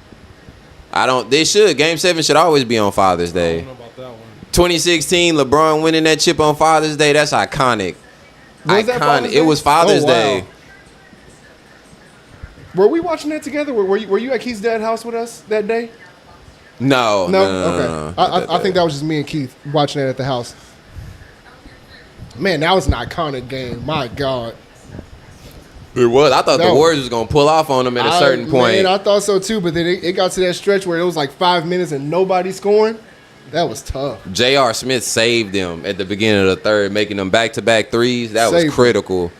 They should. Game 7 should always be on Father's I Day. don't know about that one. 2016, LeBron winning that chip on Father's Day, that's iconic. Was that Iconic. Father's It Day? was Father's Oh, wow. Day. Were we watching that together? Were you at Keith's dad's house with us that day? No. No. No. Okay. I think that was just me and Keith watching it at the house. Man, that was an iconic game. My God. It was. I thought That the was- Warriors was going to pull off on them at a certain point. Man, I thought so too, but then it got to that stretch where it was like 5 minutes and nobody scoring. That was tough. J.R. Smith saved them at the beginning of the third, making them back-to-back threes. That Saved was critical.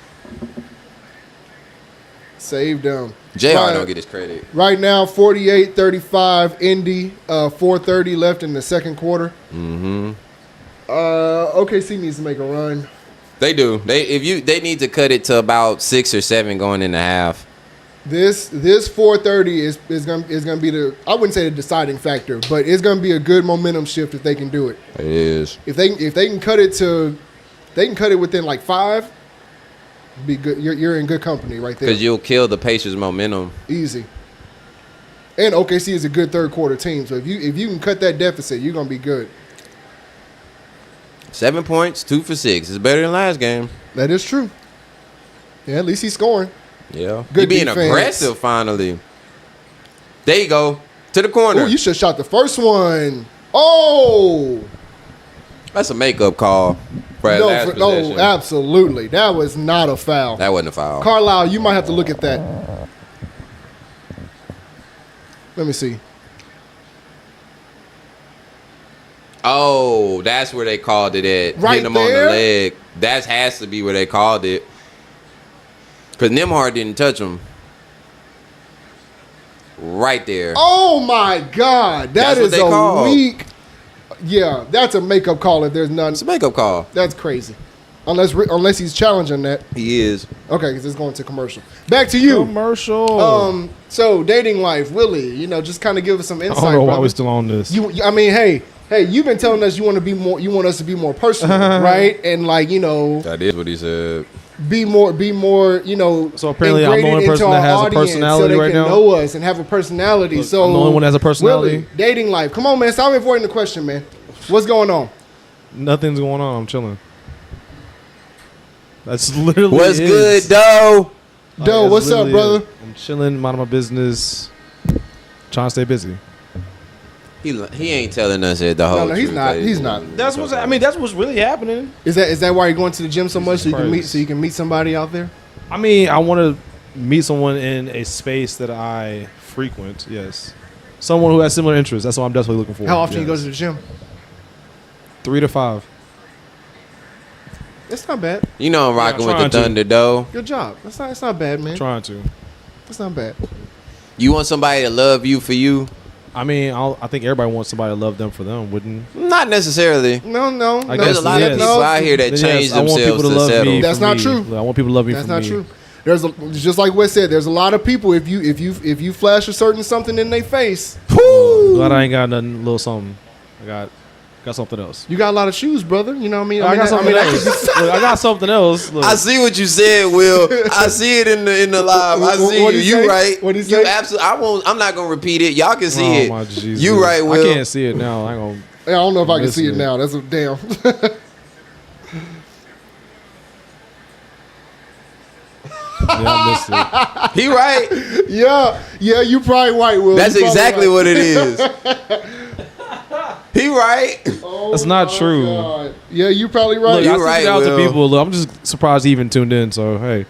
Saved them. J.R. don't get his credit. Right now, 48-35, Indy, 4:30 left in the second quarter. Mm-hmm. OKC needs to make a run. They do. They need to cut it to about 6 or 7 going in the half. This 4:30 is gonna be the, I wouldn't say the deciding factor, but it's gonna be a good momentum shift if they can do it. It is. If they can cut it within like 5. Be good. You're in good company right there. Because you'll kill the Pacers' momentum. Easy. And OKC is a good third quarter team, so if you can cut that deficit, you're gonna be good. 7 points, 2 for 6. It's better than last game. That is true. Yeah, at least he's scoring. Yeah. Good He being defense. aggressive finally. There you go. To the corner. Oh, you should have shot the first one. Oh, That's a makeup call for that last possession. absolutely. That was not a foul. That wasn't a foul. Carlisle, you might have to look at that. Let me see. Oh, that's where they called it at. Right Hitting him on there? the leg. That has to be where they called it. Because Nembhard didn't touch him. Right there. Oh my God, That's what is they a called. weak. Yeah, that's a makeup call. If there's none, It's a makeup call. that's crazy. Unless he's challenging that. He is. Okay, because it's going to commercial. Back to you. Commercial. So dating life, Willie. Just kind of give us some I insight. don't know why brother. we're still on this. I mean, hey, you've been telling us you want to be more. You want us to be more personal, right? And That is what he said. be more. So apparently I'm the integrated only into person that our has a audience personality so they right can now? know us and have a personality. Look, So I'm the only one that has a personality? Willie, dating life. Come on, man. Stop avoiding the question, man. What's going on? Nothing's going on. I'm chilling. That's literally What's it. good, though? Like, Doe, that's what's up, literally brother? it. I'm chilling, minding my business, trying to stay busy. He ain't telling us it the whole No, he's truth, not. ladies He's and not. gentlemen. That's what's really happening. Is that why you're going to the gym so much so Christ. you can meet somebody out there? I mean, I want to meet someone in a space that I frequent. Yes, someone who has similar interests. That's what I'm definitely looking for. How often you go Yes. to the gym? 3 to 5. It's not bad. You know I'm rocking with the trying to. Thunder, though. Good job. It's not bad, man. Trying to. It's not bad. You want somebody to love you for you? I mean, I think everybody wants somebody to love them for them, wouldn't? Not necessarily. No. I There's guess a lot yes. of people out here that Then change yes, I want themselves people to to love settle. me. That's for not me. true. I want people to love me That's for not me. true. Just like Wes said, there's a lot of people. If you flash a certain something in their face, Glad I ain't got nothing, little something. I got something else. you got a lot of shoes, brother. You know what I mean? I got something that else. could be- Look, I got something else. Look. I see what you said, Will. I see it in the live. I see What'd you. he You say? right. What'd he You say? absolutely. I'm not gonna repeat it. Y'all can see Oh, it. my Jesus. You right, Will. I can't see it now. I ain't gonna. I don't know if I can Miss see it it. now. That's a damn. Yeah, I missed it. He right. yeah. You probably white, Will. That's You probably exactly right. what it is. He right. Oh, That's not my true. God. Yeah, you probably right. Look, You I sent right, it out Will. to people. Look, I'm just surprised he even tuned in. So hey,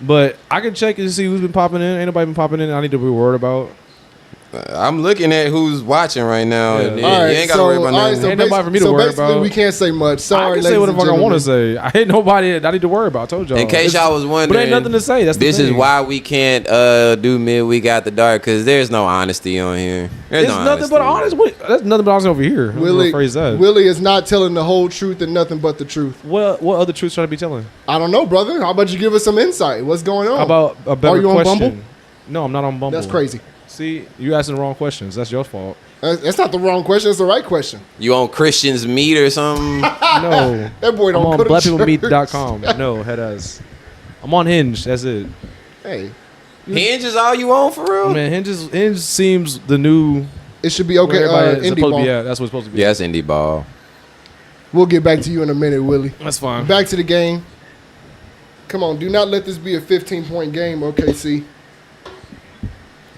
but I can check and see who's been popping in. Ain't nobody been popping in. I need to be worried about. I'm looking at who's watching right now. Yeah. And All right, you ain't gotta worry about nothing. Ain't nobody for me to so worry basically, about. we can't say much. Sorry, I can say ladies what the and fuck I want to gentlemen. say. I ain't nobody I need to worry about. I told y'all. In case y'all was wondering, but ain't nothing to say. That's the this is thing. why we can't do midweek after dark, because there's no honesty on here. There's It's no nothing but honest. That's nothing but honest over here. Willie, Phrase that. Willie is not telling the whole truth and nothing but the truth. What other truths should I be telling? I don't know, brother. How about you give us some insight? What's going on? How about a better Are you on question? Bumble? No, I'm not on Bumble. That's crazy. See, you asking the wrong questions. That's your fault. That's not the wrong question. It's the right question. You on Christian's meat or something? No. That boy I'm don't on go to church. blackpeoplemeet.com. No, head ass. I'm on Hinge. That's it. Hey, Hinge is all you on for real? Man, Hinge seems the new it should be okay. where everybody is Indie supposed to be ball. at. That's what it's supposed to be. Yeah, that's indie ball. We'll get back to you in a minute, Willie. That's fine. Back to the game. Come on, do not let this be a 15-point game, OKC.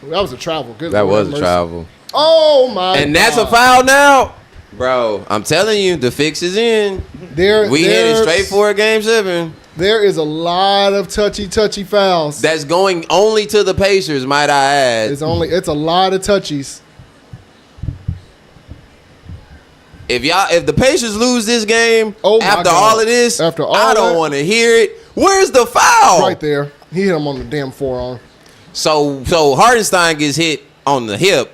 That was a travel. Good That Lord was have a mercy. travel. Oh my! And that's a God. foul now? Bro, I'm telling you, the fix is in. We headed straight for Game 7. There is a lot of touchy fouls. That's going only to the Pacers, might I add. It's a lot of touchies. If the Pacers lose this game Oh my after God. all of this, After all I don't that- want to hear it. Where's the foul? Right there. He hit him on the damn forearm. So Hardenstein gets hit on the hip.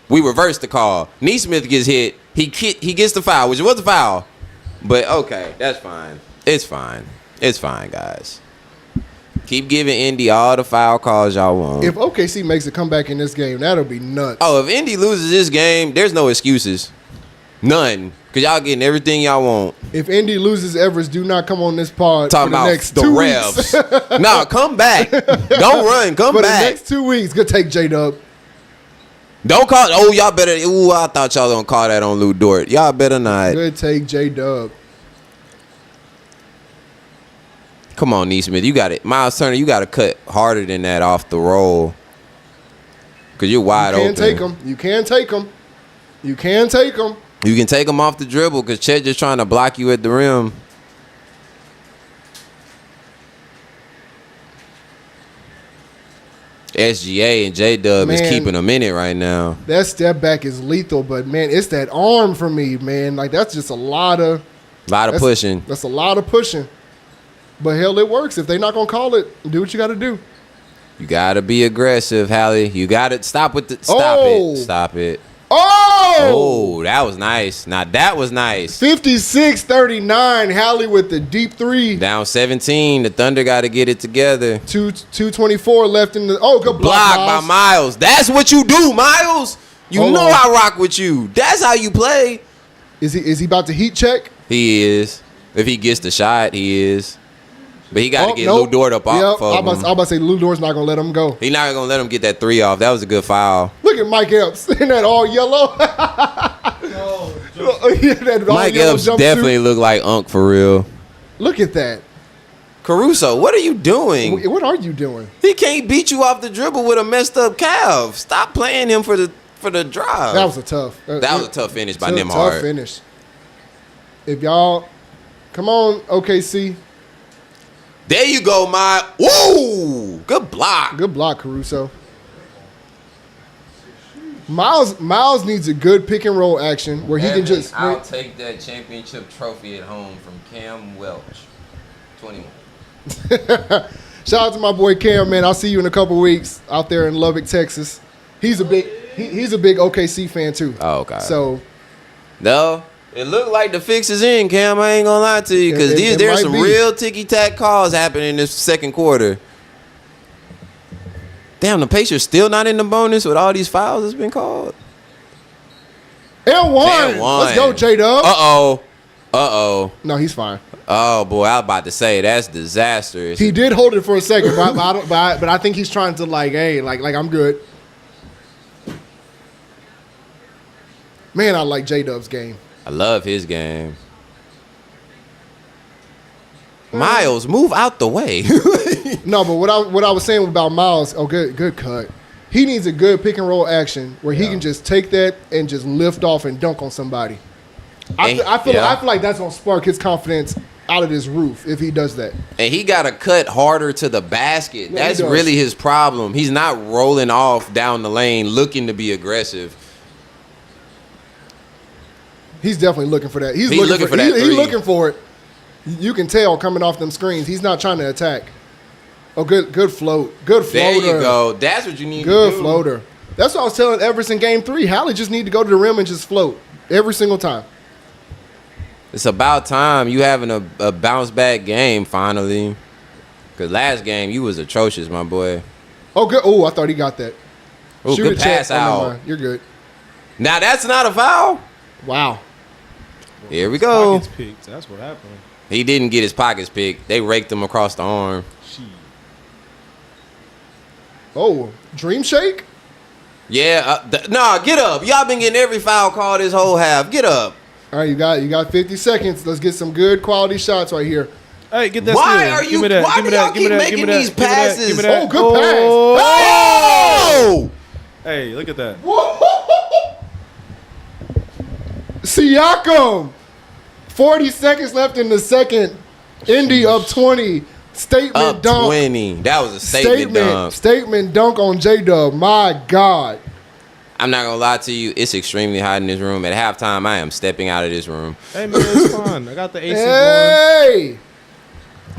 We reverse the call. Neesmith gets hit. He gets the foul, which was the foul. But okay, that's fine. It's fine. It's fine, guys. Keep giving Indy all the foul calls y'all want. If OKC makes a comeback in this game, that'll be nuts. If Indy loses this game, there's no excuses. None. Because y'all getting everything y'all want. If Indy loses Everest, do not come on this pod Talking for the about next the 2 refs. weeks. Nah, come back. Don't run. Come For the back. next 2 weeks, go take J-Dub. Don't call. Oh, y'all better. Ooh, I thought y'all gonna call that on Lou Dort. Y'all better not. Good take J-Dub. Come on, Neesmith. You got it. Miles Turner, you got to cut harder than that off the roll. Because you're wide You open. can take him. You can take him. You can take him. You can take him off the dribble because Chet just trying to block you at the rim. SGA and J-Dub is Man. keeping him in it right now. That step back is lethal, but man, it's that arm for me, man. Like that's just a lot of A lot of pushing. That's a lot of pushing. But hell, it works. If they're not gonna call it, do what you got to do. You got to be aggressive, Hallie. You got to stop with the... Oh. Stop it. Oh, Oh, that was nice. Now, that was nice. 56-39. Hallie with the deep three. Down 17. The Thunder got to get it together. 2:24 left in the. Oh, good Block block, by Miles. Miles. That's what you do, Miles. You Hold know on. I rock with you. That's how you play. Is he about to heat check? He is. If he gets the shot, he is. But he got to get nope. Lou Dort up off Yep, I'm of him. about to say Lou Dort's not gonna let him go. He's not going to let him get that three off. That was a good foul. Look at Mike Epps in that all yellow. Yeah, that all Mike yellow Epps jumpsuit. definitely looked like Unc for real. Look at that. Caruso, what are you doing? What are you doing? He can't beat you off the dribble with a messed up calf. Stop playing him for the drive. That was a tough. That was a tough finish by tough Nembhard. finish. If y'all, come on, OKC. There you go, my. Woo! Good block. Good block, Caruso. Miles needs a good pick and roll action where he can just. I'll take that championship trophy at home from Cam Welch, 21. Shout out to my boy Cam, man. I'll see you in a couple weeks out there in Lubbock, Texas. He's a big OKC fan too. Oh, okay. So No, it looked like the fix is in, Cam. I ain't gonna lie to you because It there's might some be. real ticky-tack calls happening in this second quarter. Damn, the Pacers still not in the bonus with all these fouls that's been called. L1. Let's go, J-Dub. Uh-oh. No, he's fine. Oh, boy, I was about to say, that's disastrous. He did hold it for a second, but I think he's trying to like I'm good. Man, I like J-Dub's game. I love his game. Miles, move out the way. No, but what I was saying about Miles, good cut. He needs a good pick and roll action where he can just take that and just lift off and dunk on somebody. I feel like that's gonna spark his confidence out of this roof if he does that. And he got to cut harder to the basket. Yeah, That's he does. really his problem. He's not rolling off down the lane looking to be aggressive. He's definitely looking for that. He's looking for that He's three. looking for it. You can tell coming off them screens. He's not trying to attack. Oh, good float. Good floater. There you go. That's what you need Good to do. floater. That's what I was telling Everson game 3. Hallie just need to go to the rim and just float every single time. It's about time you having a bounce back game finally. Because last game you was atrocious, my boy. Oh, good. Oh, I thought he got that. Ooh, good a check. pass Oh, never out. mind. You're good. Now that's not a foul. Wow. Here we go. Pockets picked. That's what happened. He didn't get his pockets picked. They raked him across the arm. Shit. Oh, dream shake? Yeah, nah, get up. Y'all been getting every foul call this whole half. Get up. All right, you got 50 seconds. Let's get some good quality shots right here. Hey, get that Why steal. are Give you- me that. why Give me do that. y'all Give me keep that. making Give me that. these Give me that. Give me passes? that. Oh, good pass. Oh! Hey, look at that. Siakam. 40 seconds left in the second. Indy up 20. Statement Up dunk. 20. That was a statement dunk. Statement dunk on J-Dub. My God. I'm not gonna lie to you. It's extremely hot in this room. At halftime, I am stepping out of this room. Hey man, it's fun. I got the AC going. Hey.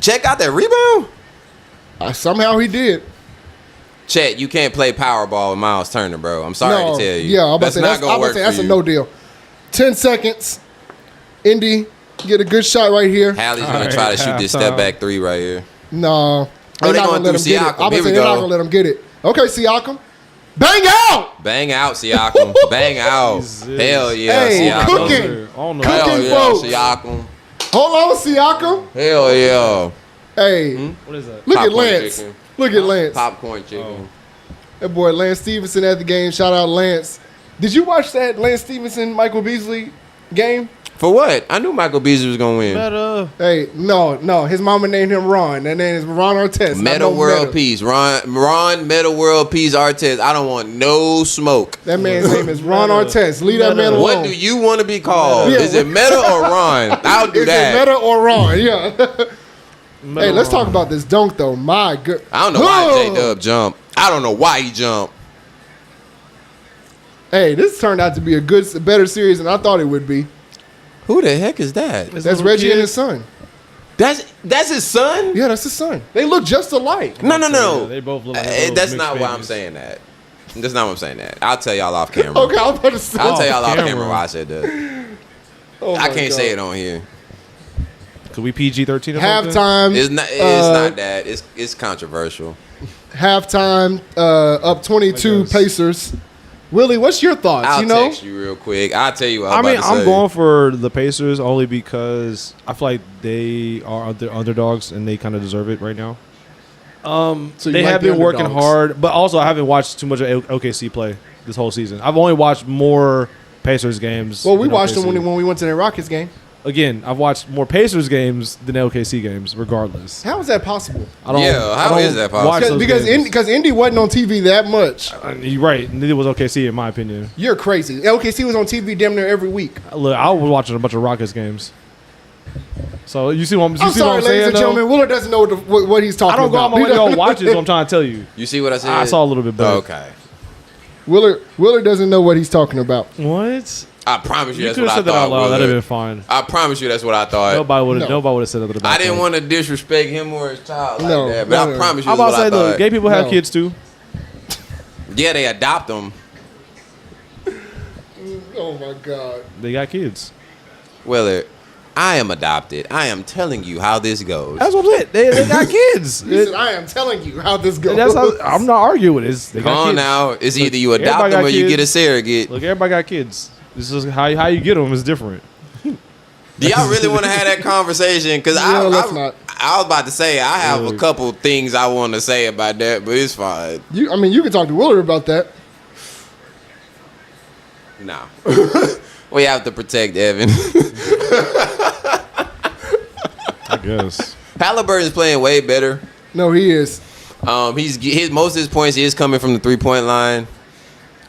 Check out that rebound. Somehow he did. Chet, you can't play Powerball with Miles Turner, bro. I'm sorry to tell you. Yeah, I'm about to say, not gonna work for that's a you. no deal. 10 seconds. Indy, get a good shot right here. Hallie's gonna Alright, try to shoot this halftime. step back three right here. No. they not going let through him get it. Siakam. I'm Here we they're not go. going to let him get it. Okay, Siakam. Bang out. Bang out, Siakam. Bang out. Jesus. Hell yeah, Hey, Siakam. cooking. I don't know. Cooking. Hell yeah, folks. Siakam. Hold on, Siakam. Hell yeah. Hey, What is that? look at Popcorn Lance. chicken. Look at Lance. Popcorn chicken. That boy Lance Stevenson at the game. Shout out Lance. Did you watch that Lance Stevenson Michael Beasley game? For what? I knew Michael Beasley was gonna win. Better. Hey, no. His mama named him Ron. That name is Ron Artest. Meta World Peace. Ron Meta World Peace Artest. I don't want no smoke. That man's name is Ron Meta. Artest. Leave that man Meta. alone. What do you want to be called? Yeah, Is it Meta or Ron? I'll do Is that. it Meta or Ron? Yeah. Hey, let's talk about this dunk though. My good. I don't know why J-Dub jumped. I don't know why he jumped. Hey, this turned out to be a better series than I thought it would be. Who the heck is that? That's Reggie and his son. That's his son? Yeah, that's his son. They look just alike. No. Yeah, they both look like That's little not mixed why I'm babies. saying that. That's not what I'm saying that. I'll tell y'all off camera. Okay, I was about to say. I'll tell y'all off camera. camera why I said that. Oh I my can't God. say it on here. Could we PG-13 or something? Halftime. It's not that. It's controversial. Halftime. Up 22 guess. Pacers. Willie, what's your thoughts? I'll you know, text you real quick. I'll tell you what I I'm mean, about to say. I'm going for the Pacers only because I feel like they are underdogs and they kind of deserve it right now. so you They like have the been working underdogs. hard, but also I haven't watched too much of OKC play this whole season. I've only watched more Pacers games. Well, we than watched them OKC. when we went to the Rockets game. Again, I've watched more Pacers games than OKC games, regardless. How is that possible? I don't. Yeah, how I don't is that possible? watch those Because games. Indy wasn't on TV that much. You're right. Neither was OKC, in my opinion. You're crazy. OKC was on TV damn near every week. Look, I was watching a bunch of Rockets games. So you see what I'm, I'm see what sorry, I'm ladies saying? and though? gentlemen. Willer doesn't know what he's talking I don't go about. out my way to go watch it. So I'm trying to tell you. You see what I said? I saw a little bit better. Okay. Willard doesn't know what he's talking about. What? I promise you, You that's could what have I said that out thought. loud. That'd have Willard. been fine. I promise you, that's what I thought. Nobody would have. No. Nobody would have said that to the back. I didn't want to disrespect him or his child like No, that, but no. I promise you, I'm that's about to what say, I look, thought. gay people have No. kids too. Yeah, they adopt them. Oh my God. They got kids. Willard, I am adopted. I am telling you how this goes. That's what I'm saying. They got kids. He said, I am telling you how this goes. That's how, I'm not arguing with this. They Come got on kids. now. It's either you everybody adopt them got or you get a kids. surrogate. Look, everybody got kids. This is how you get them is different. Do y'all really want to have that conversation? Because No, let's not. I was about to say, I have a Really? couple things I want to say about that, but it's fine. You can talk to Willard about that. Nah. We have to protect Evan. I guess. Halliburton's playing way better. No, he is. His most of his points is coming from the 3-point line.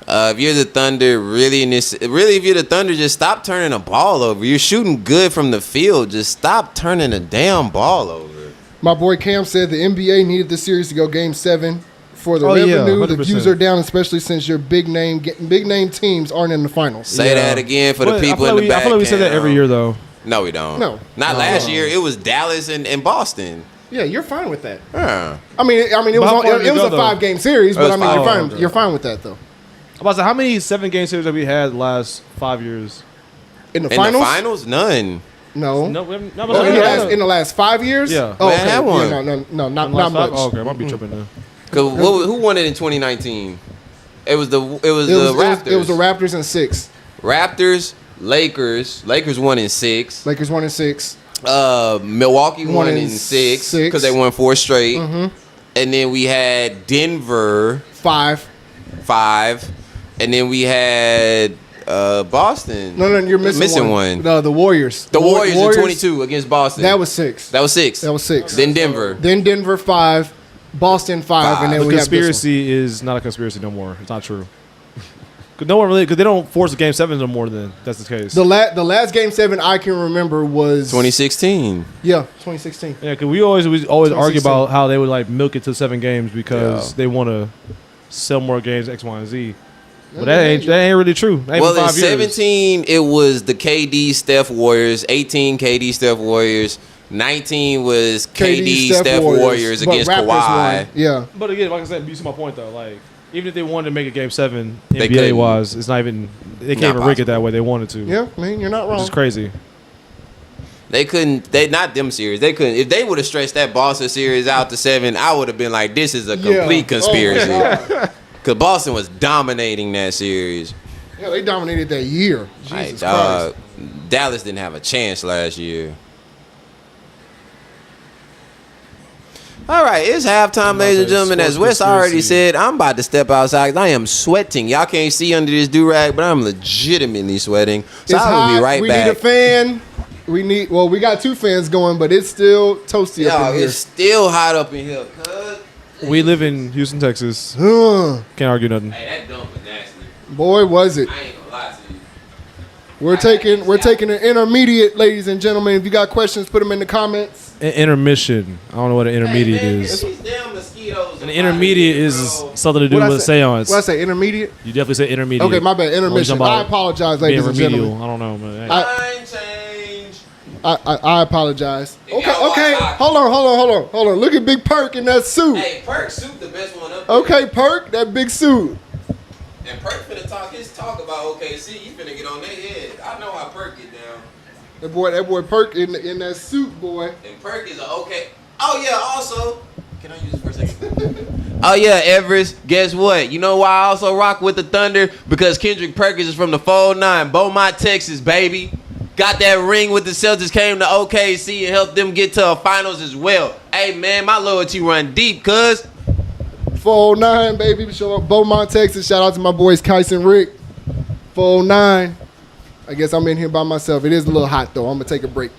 If you're the Thunder, if you're the Thunder, just stop turning the ball over. You're shooting good from the field. Just stop turning the damn ball over. My boy Cam said the NBA needed this series to go Game 7 for the Oh, yeah, revenue. The 100%. views are down, especially since your big name teams aren't in the finals. Say that again for the But people I feel in the back. I feel like we say that every year though. No, we don't. No. Not last year. It was Dallas and Boston. Yeah, you're fine with that. Yeah. I mean, it how was far did it it was go, a though? 5-game series, It but was I mean, five. you're fine with that though. I'm about to say, how many 7-game series have we had the last 5 years? In the In finals? the finals, none. No. No, we haven't, no, Oh, in the last 5 years? Yeah. Oh, We ain't had one. Yeah, no, not last much. five? Oh, okay, I might be tripping now. Cause who won it in 2019? It was the Raptors. It was the Raptors in 6. Raptors, Lakers. Lakers won in 6. Lakers 1 and 6. Milwaukee Won won in in 6 six. because they won 4 straight. Mm-hmm. And then we had Denver 5. 5, and then we had Boston. No, you're missing one. No, the Warriors. The Warriors in 22 against Boston. That was 6. That was 6. That was 6. Then Denver. Then Denver 5, Boston 5, and then The we have this conspiracy is not a conspiracy no more. It's not true. Cause no one really, because they don't force the Game 7 no more. Then that's the case. one. The last Game 7 I can remember was 2016. Yeah, 2016. Yeah, because we always argue 2016. about how they would like milk it to 7 games because Yeah. they want to sell more games X, Y, and Z. But that ain't really true. That ain't Well, been in 5 years. 17, it was the KD Steph Warriors. 18, KD Steph Warriors. 19 was KD Steph Warriors but against Raptors Kawhi. won. Yeah. But again, like I said, you see my point though. Like even if they wanted to make a Game 7 They NBA couldn't. wise, it's not even they can't Not even rig it possible. that way. They wanted to. Yeah, I mean, you're not Which wrong. is crazy. They couldn't. They not them series. They couldn't. If they would have stretched that Boston series out to 7, I would have been like, this is a Yeah. complete conspiracy. Oh, my God. Because Boston was dominating that series. Yeah, they dominated that year. Like, Jesus dog, Christ. Dallas didn't have a chance last year. All right, it's halftime, ladies and gentlemen. As Wes already said, I'm about to step outside. I am sweating. Y'all can't see under this do-rag, but I'm legitimately sweating. So It's I will hot. be right we back. need a fan. We got 2 fans going, but it's still toasty up Yo, in here. it's still hot up in here, cuz. We live in Houston, Texas. Ugh. Can't argue nothing. Hey, that dump was nasty. Boy, was it. I ain't gonna lie to you. We're taking an intermediate, ladies and gentlemen. If you got questions, put them in the comments. An intermission. I don't know what an intermediate Hey, man, is. get these damn mosquitoes An up intermediate out of here, is bro. something to do What'd I with a say? seance. What I say, intermediate? You definitely said intermediate. Okay, my bad. Intermission. Talking about I apologize, being ladies and remedial. gentlemen. I don't know, man. Mind change. I apologize. You Okay, got okay. one eye. Hold on. Look at Big Perk in that suit. Hey, Perk suit the best one up there. Okay, Perk, that big suit. And Perk finna talk his talk about OKC. He finna get on their head. I know how Perk get down. That boy Perk in that suit, boy. And Perk is a okay. Oh yeah, also. Can I use this for a second? Oh yeah, Everest. Guess what? You know why I also rock with the Thunder? Because Kendrick Perkins is from the 409, Beaumont, Texas, baby. Got that ring with the Celtics, came to OKC and helped them get to a finals as well. Hey man, my loyalty run deep, cuz. 409, baby. Show up Beaumont, Texas. Shout out to my boys Kyson Rick. 409. I guess I'm in here by myself. It is a little hot though. I'm gonna take a break.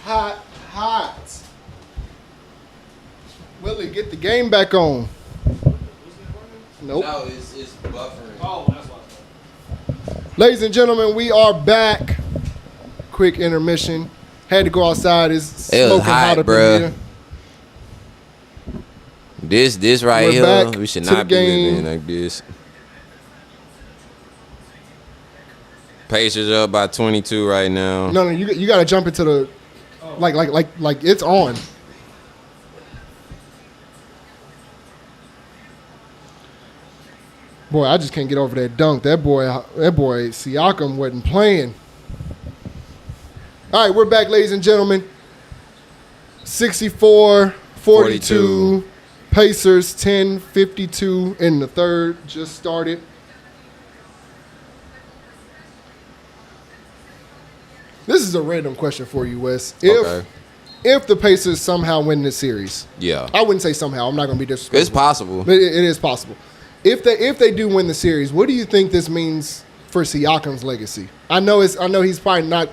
hot. Willie, get the game back on. Nope. No, it's buffering. Oh, that's why. Ladies and gentlemen, we are back. Quick intermission. Had to go outside. It's It was smoking hot, hot up bruh. in here. This right We're here, back we should to the not be game. living like this. Pacers up by 22 right now. No, you got to jump into the like it's on. Boy, I just can't get over that dunk. That boy Siakam wasn't playing. All right, we're back, ladies and gentlemen. 64-42. Pacers 10-52 in the third. Just started. This is a random question for you, Wes. Okay. If the Pacers somehow win this series, Yeah. I wouldn't say somehow. I'm not going to be disrespectful. It's possible. But it is possible. If they do win the series, what do you think this means for Siakam's legacy? I know he's probably not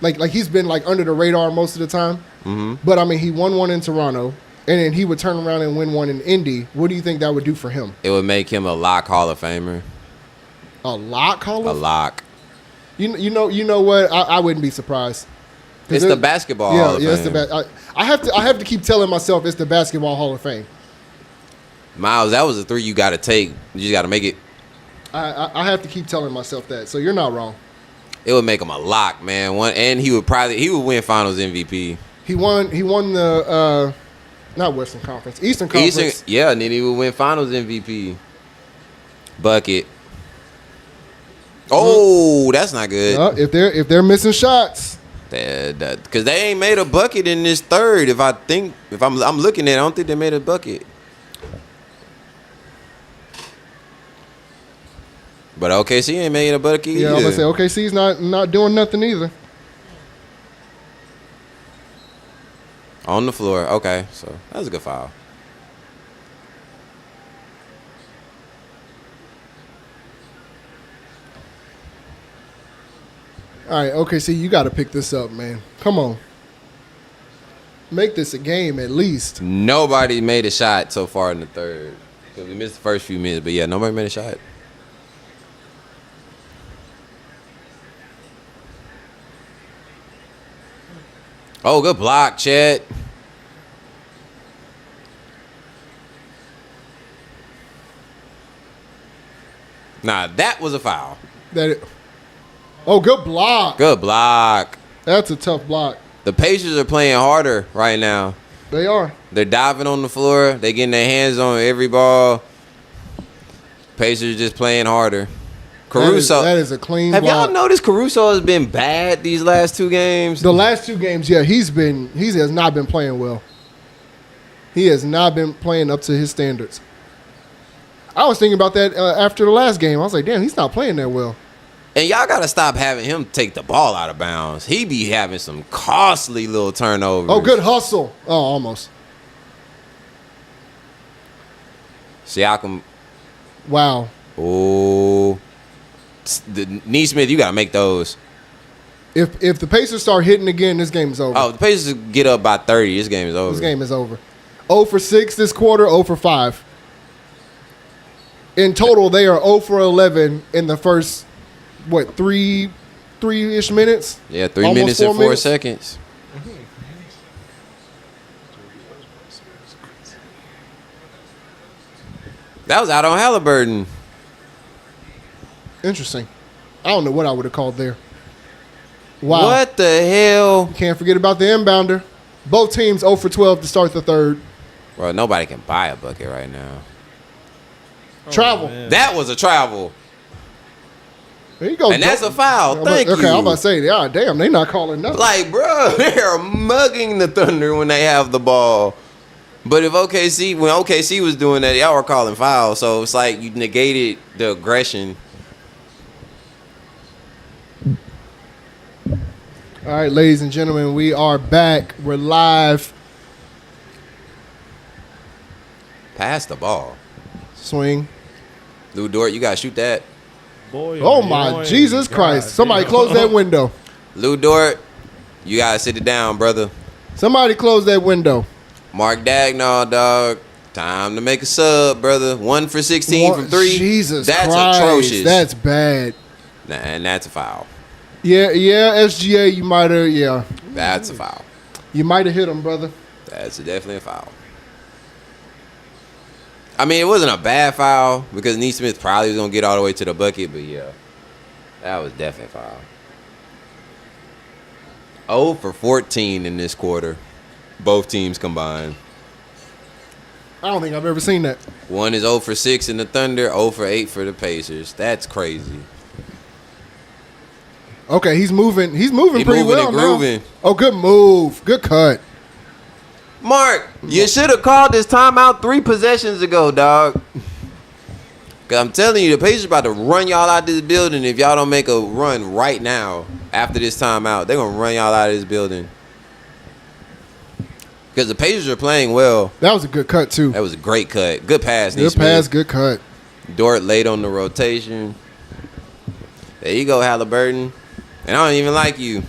like he's been like under the radar most of the time. Mm-hmm. But I mean, he won one in Toronto, and then he would turn around and win one in Indy. What do you think that would do for him? It would make him a lock Hall of Famer. A lock, A Holland? lock. You know what? I wouldn't be surprised. 'Cause It's the basketball Yeah, Hall of yeah, it's Fame. the I have to keep telling myself it's the basketball Hall of Fame. Miles, that was a 3 you got to take. You just got to make it. I have to keep telling myself that. So you're not wrong. It would make him a lock, man. And he would win Finals MVP. He won the not Western Conference, Eastern Conference. Yeah, and then he would win Finals MVP. Bucket. Oh, that's not good. If they're missing shots, Because they ain't made a bucket in this third. If I'm looking at it, I don't think they made a bucket. But OKC ain't made a bucket either. yeah, I'm gonna say OKC's not doing nothing either. On the floor. Okay, so that was a good foul. All right, OKC, you got to pick this up, man. Come on, make this a game at least. Nobody made a shot so far in the third. 'Cause we missed the first few minutes, but yeah, nobody made a shot. Oh, good block, Chet. Nah, that was a foul. Good block. Good block. That's a tough block. The Pacers are playing harder right now. They are. They're diving on the floor. They getting their hands on every ball. Pacers just playing harder. Caruso. That is a clean Have block. y'all noticed Caruso has been bad these last 2 games? The last 2 games, yeah, he has not been playing well. He has not been playing up to his standards. I was thinking about that after the last game. I was like, damn, he's not playing that well. And y'all got to stop having him take the ball out of bounds. He be having some costly little turnovers. Oh, good hustle. Oh, almost. Siakam. Wow. Oh. The Neesmith, you got to make those. If the Pacers start hitting again, this game is over. Oh, the Pacers get up by 30. This game is over. This game is over. 0 for 6 this quarter, 0 for 5. In total, they are 0 for 11 in the first, 3-ish minutes? Yeah, 3 Almost minutes and 4 4 minutes. seconds. That was out on Halliburton. Interesting. I don't know what I would have called there. Wow. What the hell? Can't forget about the inbounder. Both teams 0 for 12 to start the third. Bro, nobody can buy a bucket right now. Travel. man. That was a travel. There you go. And that's a foul. I'm Thank okay, you. I'm about to say, damn, they not calling nothing. Like, bro, they're mugging the Thunder when they have the ball. But when OKC was doing that, y'all were calling fouls. So it's like you negated the aggression. All right, ladies and gentlemen, we are back. We're live. Pass the ball. Swing. Lou Dort, you got to shoot that. Boy, Oh, my Jesus God Christ. Somebody damn. close that window. Lou Dort, You gotta sit it down, brother. Somebody close that window. Mark Dagnall, dog. Time to make a sub, brother. 1 for 16 from 3. Jesus That's Christ, atrocious. That's bad. Nah, and that's a foul. Yeah, SGA, you might have, yeah. That's a foul. You might have hit him, brother. That's definitely a foul. I mean, it wasn't a bad foul because Neesmith probably was going to get all the way to the bucket, but yeah, that was definitely a foul. 0 for 14 in this quarter, both teams combined. I don't think I've ever seen that. One is 0 for 6 in the Thunder, 0 for 8 for the Pacers. That's crazy. Okay, he's moving. He's moving He pretty moving well and now. grooving. Oh, good move. Good cut. Mark, you should have called this timeout 3 possessions ago, dog. Cause I'm telling you, the Pacers about to run y'all out this building if y'all don't make a run right now after this timeout. They're gonna run y'all out of this building. Because the Pacers are playing well. That was a good cut, too. That was a great cut. Good pass, Good Neesmith. pass, good cut. Dort late on the rotation. There you go, Halliburton. And I don't even like you.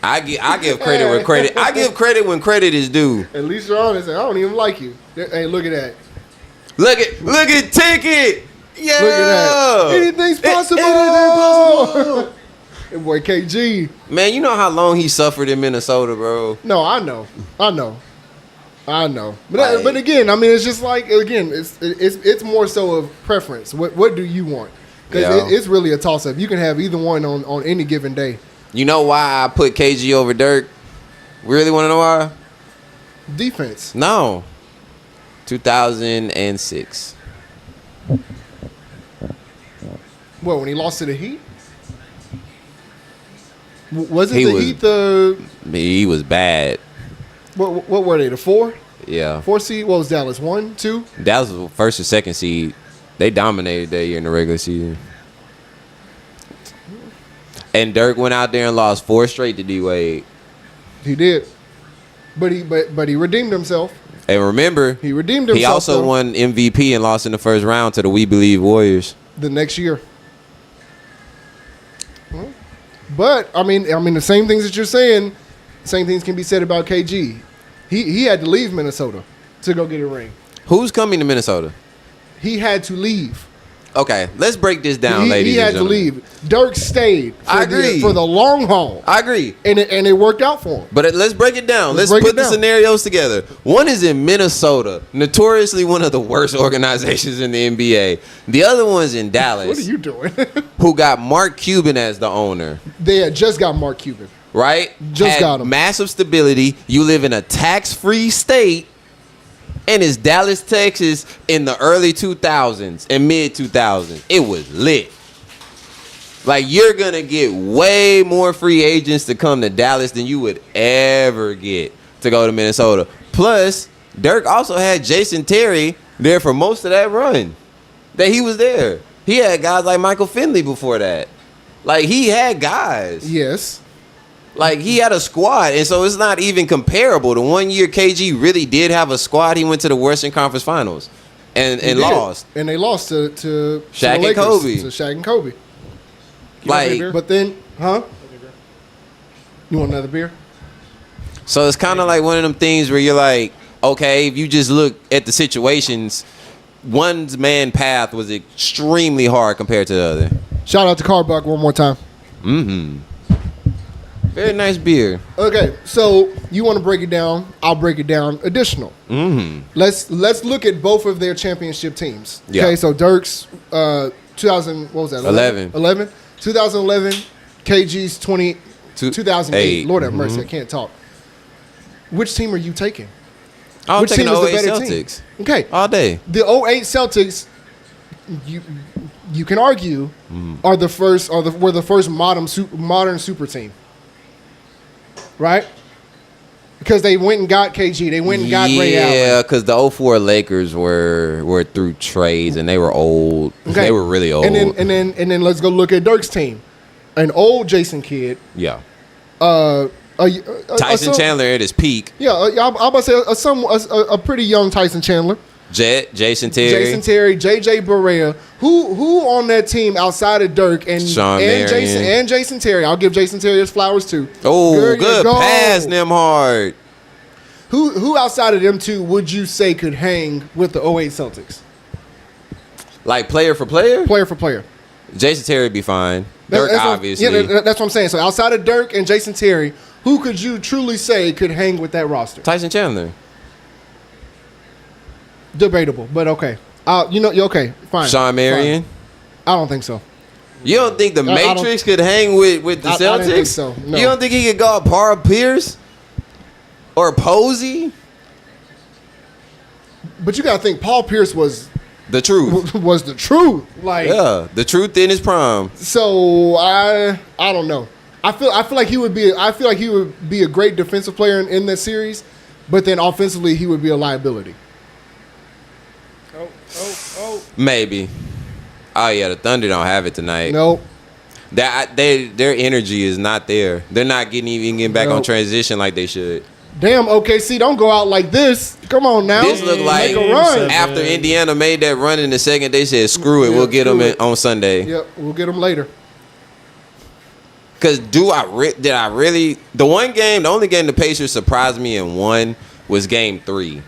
I give credit where credit. I give credit when credit is due. At least you're honest. I don't even like you. Hey, look at that. Look at Ticket. Yeah. Look at that. Anything's possible. Anything possible. That boy KG. Man, you know how long he suffered in Minnesota, bro. No, I know. But Like- but again, I mean, it's just like it's more so of preference. What do you want? Because Yeah. it's really a toss up. You can have either one on any given day. You know why I put KG over Dirk? Really want to know why? Defense. No. 2006. What, when he lost to the Heat? Was it He the was- Heat? The He was bad. what were they? The 4 Yeah. seed? What was Dallas? 1, 2? Dallas was first or second seed. They dominated that year in the regular season. And Dirk went out there and lost 4 straight to D Wade. He did. But he redeemed himself. And remember, He redeemed himself. he also though, won MVP and lost in the first round to the We Believe Warriors. the next year. But I mean the same things that you're saying, same things can be said about KG. He had to leave Minnesota to go get a ring. Who's coming to Minnesota? He had to leave. Okay, let's break this down, ladies He had and to gentlemen. leave. Dirk stayed. I agree. For the long haul, I agree. and it worked out for him. But let's break it down. Let's Let's break put it the down. scenarios together. One is in Minnesota, notoriously one of the worst organizations in the NBA. The other one's in Dallas, What are you doing? who got Mark Cuban as the owner, They had just got Mark Cuban. right? Just Had got him. massive stability. You live in a tax-free state, and it's Dallas, Texas in the early 2000s and mid-2000s. It was lit. Like, you're going to get way more free agents to come to Dallas than you would ever get to go to Minnesota. Plus, Dirk also had Jason Terry there for most of that run that he was there. He had guys like Michael Finley before that. Like, he had guys. Yes. Like, he had a squad, and so it's not even comparable. The 1 year KG really did have a squad. He went to the Western Conference Finals and He did. lost. And they lost to Shaq and the Lakers, Kobe. To Shaq and Kobe. Like, But then, huh? You want another beer? so it's kind of like one of them things where you're like, okay, if you just look at the situations, one's man path was extremely hard compared to the other. Shout out to Carbuck one more time. Very nice beer. Okay, so you want to break it down? I'll break it down. Additional. Let's look at both of their championship teams. Yeah. Okay, so Dirk's 2000. What was that? 11. 2011. KG's 2008. 8. Lord have mercy, I can't talk. Which team are you taking? I'm Which taking team the is the 08 better Celtics team? Okay, all day. the 08 Celtics. You can argue were the first modern super team, right? Because they went and got KG, they went and got Ray Allen. Yeah, because the 04 Lakers were through trades and they were old. Okay. They were really old. And then let's go look at Dirk's team, an old Jason Kidd, yeah. Tyson Tyson Chandler at his peak. Yeah, I'm about to say a pretty young Tyson Chandler. Jet, Jason Terry. Jason Terry, JJ Barea. Who on that team outside of Dirk and Sean and Marion. Jason Terry? I'll give Jason Terry his flowers too. Oh, There you good go. pass, Nemhard. Who outside of them two would you say could hang with the 08 Celtics? Like player for player? Player for player. Jason Terry would be fine. Dirk, That's what- obviously. yeah, that's what I'm saying. So outside of Dirk and Jason Terry, who could you truly say could hang with that roster? Tyson Chandler. Debatable, but okay. Okay, fine. Sean Marion. Fine. I don't think so. You don't think the I don't- Matrix could hang with the I Celtics? didn't think so, no. You don't think he could guard Paul Pierce or Posey? But you gotta think Paul Pierce was The truth. the truth. Like, Yeah, the truth in his prime. so I don't know. I feel like he would be a great defensive player in this series, but then offensively he would be a liability. Maybe. Oh yeah, the Thunder don't have it tonight. No, Their energy is not there. They're not getting back on Nope. transition like they should. damn OKC, don't go out like this. Come on now, This look like make a run. after Indiana made that run in the second, they said, "Screw it, Yeah, we'll get them screw it. on Sunday." Yep, we'll get them later. Cause did I really? The only game the Pacers surprised me and won was Game 3.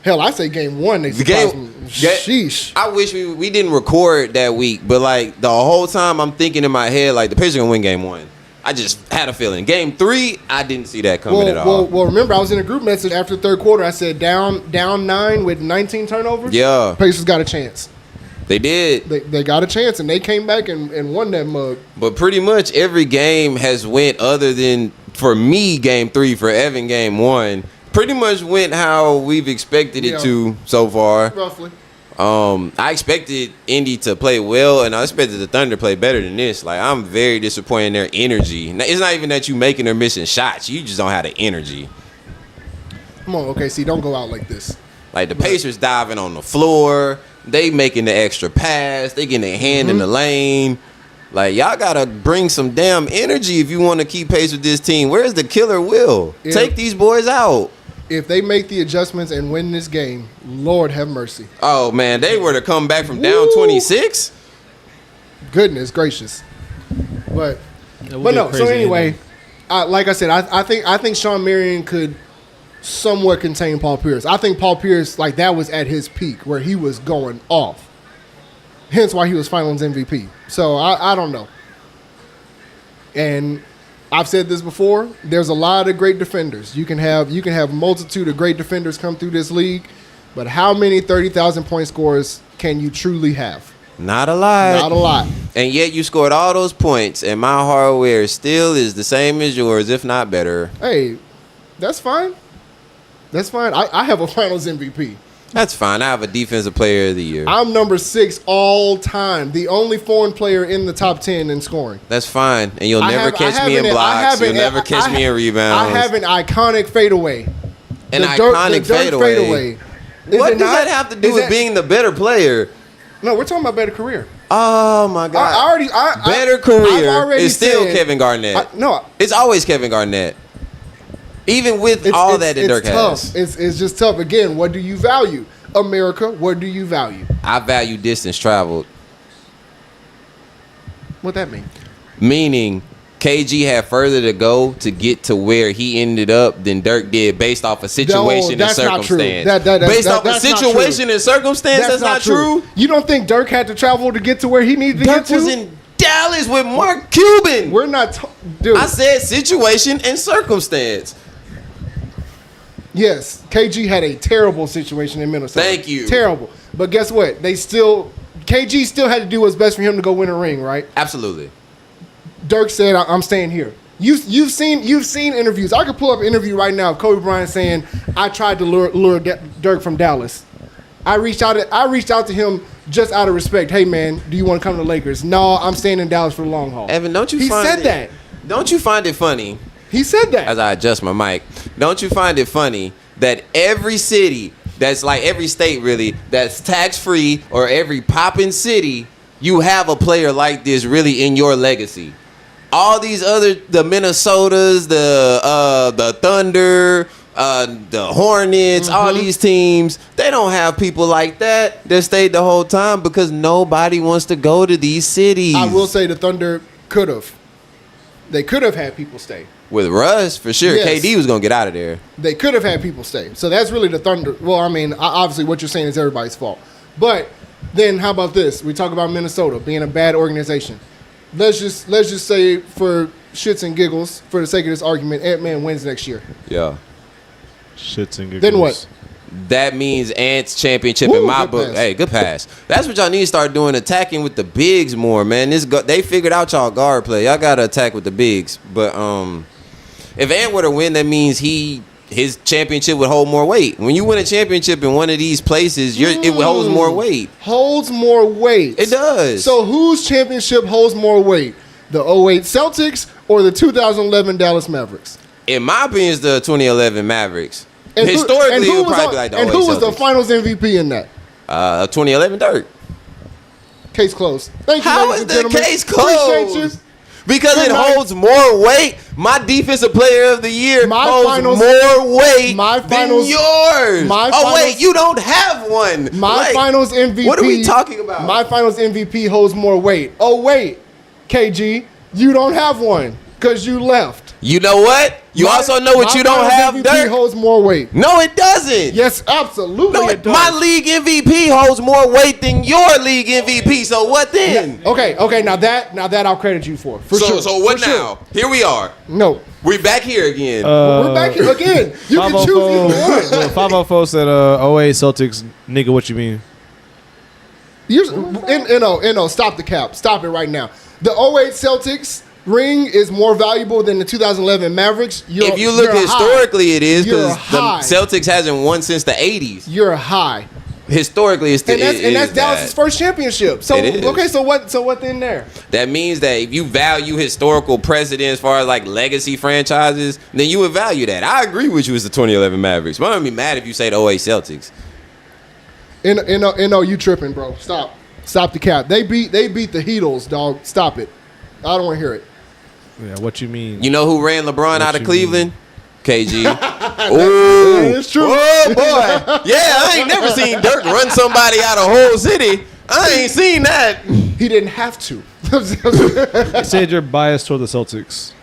Hell, I say game one. They The game- surprised me. ga- Sheesh. I wish we didn't record that week, but like the whole time I'm thinking in my head like the Pacers gonna win Game 1. I just had a feeling. Game 3, I didn't see that coming at all. Well, remember, I was in a group message after the third quarter. I said down 9 with 19 turnovers. Yeah. Pacers got a chance. They did, They got a chance, and they came back and won that mug. but pretty much every game has went other than for me Game 3, for Evan Game 1. Pretty much went how we've expected it Yeah. to so far. Roughly. I expected Indy to play well, and I expected the Thunder to play better than this. Like, I'm very disappointed in their energy. It's not even that you making or missing shots. You just don't have the energy. Come on, OKC, don't go out like this. Like, the Pacers diving on the floor. They making the extra pass. They getting their hand in the lane. Like, y'all got to bring some damn energy if you want to keep pace with this team. Where's the killer will? Yeah. Take these boys out. If they make the adjustments and win this game, Lord have mercy. Oh, man, they were to come back from down Woo. 26? Goodness gracious. But Yeah, we'll but get no. So crazy anyway, ending. like I said, I think Sean Marion could somewhat contain Paul Pierce. I think Paul Pierce, like, that was at his peak where he was going off. Hence why he was Finals MVP. So I don't know. And I've said this before. There's a lot of great defenders. You can have a multitude of great defenders come through this league, but how many 30,000 point scorers can you truly have? Not a lot. Not a lot. And yet you scored all those points, and my hardware still is the same as yours, if not better. Hey, that's fine. That's fine. I have a Finals MVP. That's fine. I have a Defensive Player of the Year. I'm number 6 all time. The only foreign player in the top 10 in scoring. That's fine. And you'll I never have- I catch have me in an- I blocks. have You'll an- never catch me in rebounds. I have an iconic fadeaway. An The iconic Dirk fadeaway. Is What it does not? that have to do Is with that- being the better player? No, we're talking about better career. Oh, my God. Better I've career already is still said- Kevin Garnett. No, It's always Kevin Garnett. Even with all that Dirk tough. has. It's just tough. Again, what do you value? America, what do you value? I value distance traveled. What that mean? Meaning, KG had further to go to get to where he ended up than Dirk did, based off of situation and that's not true. circumstance. That's Based off of not situation true. and circumstance, that's not true. You don't think Dirk had to travel to get to where he needed to Dirk get to? was in Dallas with Mark Cuban. We're not, dude. I said situation and circumstance. Yes, KG had a terrible situation in Minnesota. Thank you. Terrible. But guess what? KG still had to do what's best for him to go win a ring, right? Absolutely. Dirk said, "I'm staying here." You've seen interviews. I could pull up an interview right now of Kobe Bryant saying, "I tried to lure Dirk from Dallas. I reached out to him just out of respect. Hey man, do you want to come to the Lakers? No, I'm staying in Dallas for the long haul." Evan, don't you He find said it, that. Don't you find it funny, He said that. as I adjust my mic, don't you find it funny that every city that's like every state really that's tax free, or every poppin' city, you have a player like this really in your legacy? All these other, the Minnesotas, the Thunder, the Hornets, all these teams, they don't have people like that stayed the whole time because nobody wants to go to these cities. I will say the Thunder could have. They could have had people stay. With Russ, for sure, Yes. KD was going to get out of there. They could have had people stay. So that's really the Thunder. Well, I mean, obviously what you're saying is everybody's fault. But then how about this? We talk about Minnesota being a bad organization. Let's just say for shits and giggles, for the sake of this argument, Ant-Man wins next year. Yeah. Shits and giggles. Then what? That means Ants championship Ooh, in my good book. pass. Hey, good pass. That's what y'all need to start doing, attacking with the bigs more, man. They figured out y'all guard play. Y'all got to attack with the bigs. But if Ant were to win, that means his championship would hold more weight. When you win a championship in one of these places, it holds more weight. Holds more weight. It does. So whose championship holds more weight? The 08 Celtics or the 2011 Dallas Mavericks? In my opinion, it's the 2011 Mavericks. And who- Historically, and it who would was probably on- be like the And 08 who was the Celtics. finals MVP in that? 2011 Dirk. Case closed. Thank you, How ladies is and the gentlemen. case Appreciate you. closed? Because Good it night. holds more weight. My defensive player of the year My holds finals- more weight my than finals- yours. my Oh wait, finals- you don't have one. My Like, finals MVP. What are we talking about? My finals MVP holds more weight. Oh wait, KG, you don't have one because you left. You know what? You also know what my you don't finals have, MVP Dirk. holds more weight. No, it doesn't. Yes, absolutely No, it does. my league MVP holds more weight than your league MVP. So what then? Okay. Now that I'll credit you for sure. So what For sure. now? Here we are. No, We back here again. we're back here again. You can choose either one. 504 said 08 Celtics. Nigga, what you mean? No, stop the cap. Stop it right now. The 08 Celtics ring is more valuable than the 2011 Mavericks. If you look you're historically, it is You're because the high. Celtics hasn't won since the 80s. You're high. Historically, it's And that's it is Dallas's that. first championship. So It is. okay, so what then there? That means that if you value historical precedent as far as like legacy franchises, then you would value that. I agree with you as the 2011 Mavericks. But I'm gonna be mad if you say the 08 Celtics. You tripping, bro. Stop the cap. They beat the Heatles, dog. Stop it. I don't want to hear it. Yeah, what you mean? You know who ran LeBron out of you Cleveland? KG. Oh, It's true. Oh boy. Yeah, I ain't never seen Dirk run somebody out of whole city. I ain't seen that. He didn't have to. You said you're biased toward the Celtics.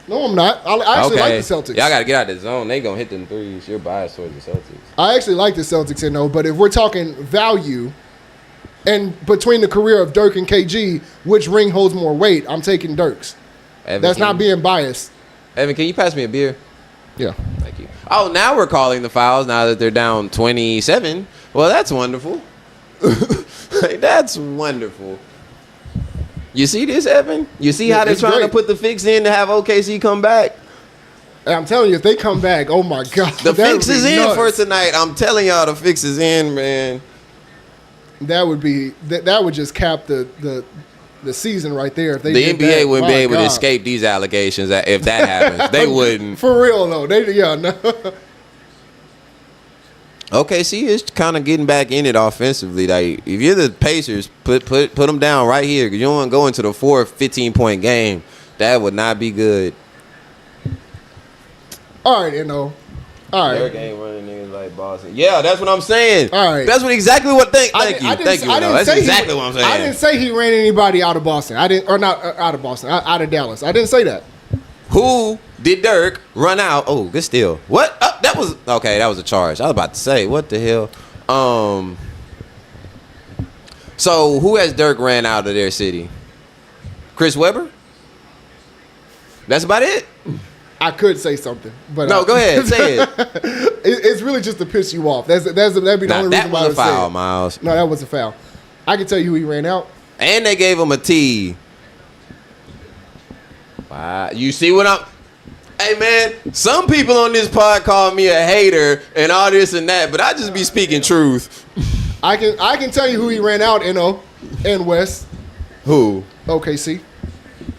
No, I'm not. I actually like the Celtics. Y'all gotta get out of the zone. They gonna hit them threes. You're biased towards the Celtics. I actually like the Celtics, but if we're talking value and between the career of Dirk and KG, which ring holds more weight? I'm taking Dirk's. Evan, That's can not you- being biased. Evan, can you pass me a beer? Yeah. Thank you. Oh, now we're calling the fouls now that they're down 27. Well, that's wonderful. That's wonderful. You see this, Evan? You see Yeah, how they're it's trying to great. put the fix in to have OKC come back? And I'm telling you, if they come back, oh my God. The that fix would be is in nuts. for tonight. I'm telling y'all, the fix is in, man. That would be that would just cap the season right there. If they The did NBA that. wouldn't be My able to God. escape these allegations if that happens. They wouldn't. For real though, no. OKC is kind of getting back in it offensively. Like if you're the Pacers, put them down right here because you don't want to go into the 15-point game. That would not be good. All right, All right. Derek ain't running niggas like Boston. Yeah, that's what I'm saying. All right. That's what exactly what. Thank I you. didn't Thank you. say That's he- exactly what I'm saying. I didn't say he ran anybody out of Boston. Out of Dallas. I didn't say that. Who did Dirk run out? Oh, good steal. What? That was okay. That was a charge. I was about to say, what the hell? So who has Dirk ran out of their city? Chris Webber. That's about it. I could say something, but No, go ahead. Say it. It's really just to piss you off. That'd be the Nah, only that reason why I was a would say foul, it. Miles. No, that was a foul. I can tell you who he ran out. And they gave him a T. Wow. You see what I'm... Hey, man, some people on this pod call me a hater and all this and that, but I just be speaking truth. I can tell you who he ran out. And West, Who? OKC,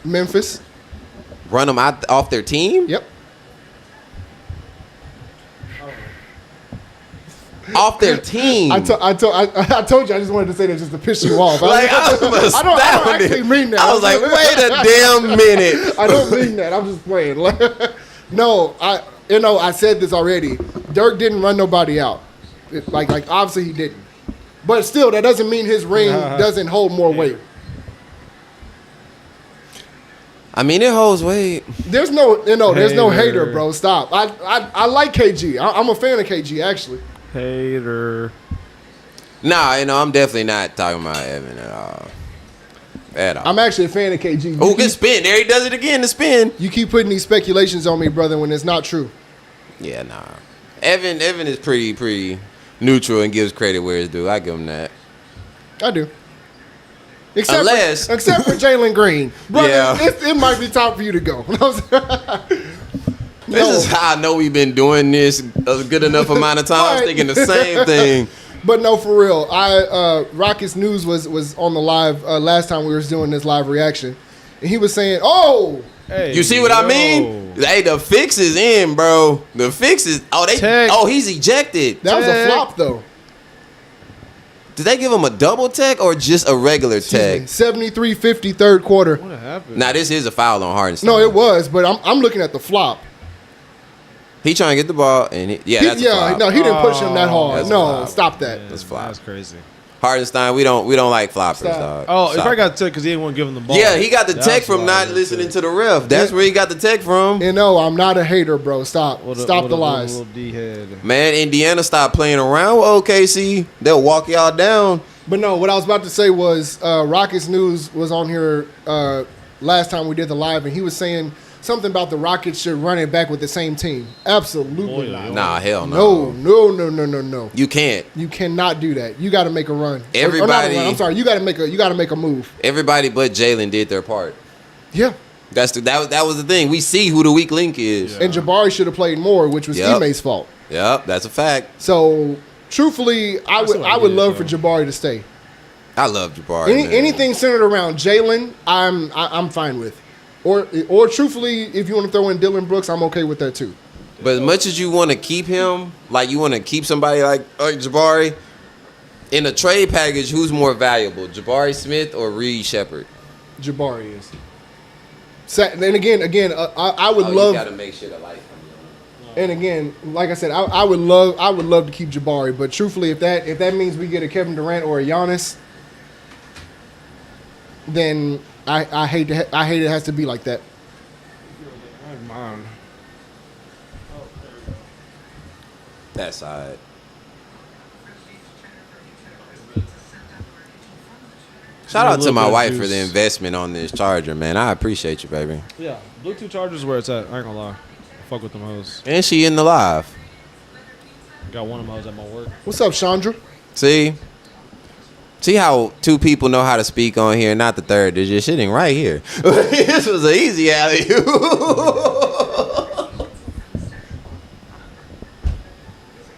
Memphis. Run them out off their team? Yep. Off their team. I told you I just wanted to say that just to piss you off. Like, I was I don't astounded. actually mean that. I was like, wait a damn minute. I don't mean that. I'm just playing. No, I said this already. Dirk didn't run nobody out. Like obviously he didn't. But still, that doesn't mean his ring doesn't hold more weight. I mean, it holds weight. There's no Hater. hater, bro. Stop. I like KG. I'm a fan of KG actually. Hater. Nah, I'm definitely not talking about Evan at all. At all. I'm actually a fan of KG. Oh, good spin. There he does it again, the spin. You keep putting these speculations on me, brother, when it's not true. Yeah, nah. Evan is pretty neutral and gives credit where it's due. I give him that. I do. Except Unless- except for Jalen Green. Brother, Yeah. it might be time for you to go. This is how I know we've been doing this a good enough amount of time. I was Right. thinking the same thing. But no, for real. Rockets News was on the live last time we were doing this live reaction. And he was saying, oh, Hey, You see what I mean? Hey, the fix is in, bro. The fix is. Tech. He's ejected. that was a Tech. flop though. Did they give him a double tech or just a regular tech? 73-50 third quarter. What happened? Now this is a foul on Hardenstein. No, it was, but I'm looking at the flop. He trying to get the ball, and that's a foul. No, he didn't push him that hard. That's a No, foul. stop that. Yeah, That's flop. That's crazy. Hardenstein, we don't like floppers, Stop. dog. Oh, he Stop. probably got took because he didn't want to give him the ball. Yeah, he got the That's tech from why not he listening took. to the ref. That's where he got the tech from. And no, I'm not a hater, bro. Stop. Stop the lies. Little D-head. Man, Indiana stopped playing around with OKC. They'll walk y'all down. But no, what I was about to say was Rockets News was on here last time we did the live, and he was saying something about the Rockets should run it back with the same team. Absolutely Oh, yeah. not. Nah, hell no. No. You can't. You cannot do that. You got to make a run. Or not a Everybody- run. I'm sorry. You got to make a move. Everybody but Jalen did their part. Yeah. That was the thing. We see who the weak link is. And Jabari should have played more, which was Yep. Ime's fault. Yep, that's a fact. So, truthfully, I would idea, love for though. Jabari to stay. I love Jabari. man. Anything centered around Jalen, I'm fine with. Or truthfully, if you want to throw in Dylan Brooks, I'm okay with that too. But as much as you want to keep him, like you want to keep somebody like Jabari, in a trade package, who's more valuable, Jabari Smith or Reed Shepard? Jabari is. And again, I would You love. gotta make sure the light comes on. And again, like I said, I would love to keep Jabari. But truthfully, if that means we get a Kevin Durant or a Giannis, then I hate it has to be like that. That side. Shout out to my wife for the investment on this charger, man. I appreciate you, baby. Yeah, Bluetooth chargers is where it's at. I ain't gonna lie. I fuck with them hoes. And she in the live. Got one of them hoes at my work. What's up, Chandra? See how two people know how to speak on here, not the third. They're just sitting right here. This was an easy alley.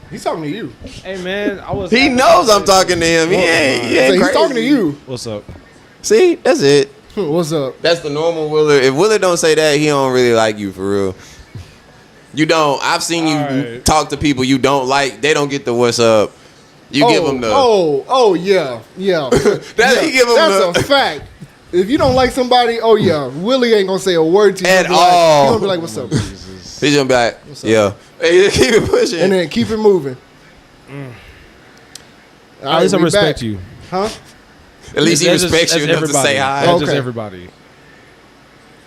He's talking to you. Hey man, I was. He knows I'm talking to him. He ain't So he's crazy. talking to you. What's up? See, that's it. What's up? That's the normal Willard. If Willard don't say that, he don't really like you for real. You don't. I've seen you Alright. talk to people you don't like. They don't get the what's up. You give them the. Yeah. He give 'em That's the- a fact. If you don't like somebody, Willie ain't gonna say a word to you. At He'll be like- all. He's gonna be like, "What's up?" He's gonna be like, yeah. Hey, keep it pushing. And then keep it moving. At least I we respect back. you. Huh? At least he That's just- respects you that's enough to say everybody. hi. That's just Okay. everybody.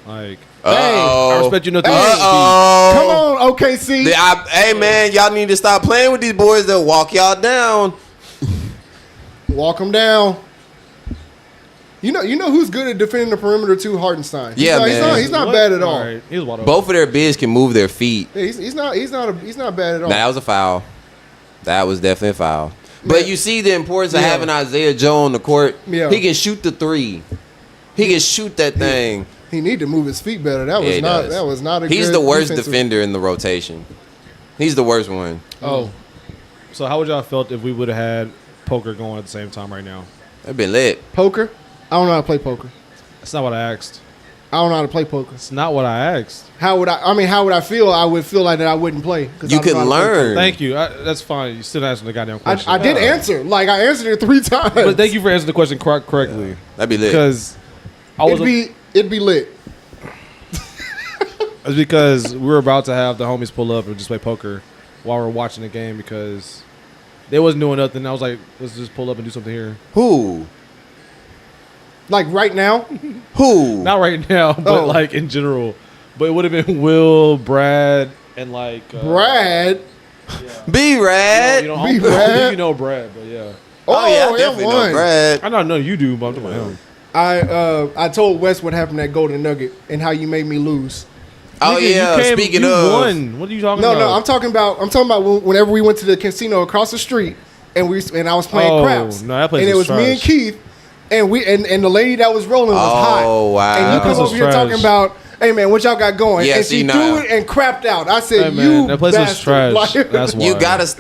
Like, Uh-oh. I respect you enough to Uh-oh. Come on, OKC. Hey, man, y'all need to stop playing with these boys. They'll walk y'all down. Walk him down. You know who's good at defending the perimeter too? Hardenstein. Yeah, man. He's not bad at all. Alright, he was wide open. Both of their bigs can move their feet. Yeah, he's not bad at all. That was a foul. That was definitely a foul. But you see the importance of Yeah. having Isaiah Joe on the court. Yeah. He can shoot the three. He can shoot that thing. He need to move his feet better. That Yeah, was he not. does. That was not a. He's good the worst defensive- defender in the rotation. He's the worst one. Oh, so how would y'all have felt if we would have had poker going at the same time right now? They've been lit. Poker. I don't know how to play poker. That's not what I asked. I don't know how to play poker. It's not what I asked. How would I feel? I would feel like that I wouldn't play. 'cause You I don't know can how to play learn. Thank you. That's fine. You still answering the goddamn poker. question. I did answer. Like I answered it 3 times. But thank you for answering the question correctly. That'd be lit. Because I was It'd be lit. It's because we were about to have the homies pull up and just play poker while we are watching the game because they wasn't doing nothing. I was like, let's just pull up and do something here. Who? Like right now? Who? Not right now, but Oh. like in general. But it would have been Will, Brad, and like Brad. B Rad. You know, Be I don't Brad? think you know Brad, but yeah. Oh, yeah, I him definitely know one. Brad. I don't know you do, but I'm talking about him. I told Wes what happened at Golden Nugget and how you made me lose. Oh Nigga, yeah. you came- Speaking you of, won. What are you talking No, about? no, I'm talking about whenever we went to the casino across the street and I was playing Oh, craps. no, that place and it was was me and trash. Keith and the lady that was rolling was hot. Oh, wow. And you That come place over was here trash. talking about, hey man, what y'all got going? Yeah, and see, she nah. threw it and crapped out. I said, Hey, man, you that place was bastard. trash. Like- That's why.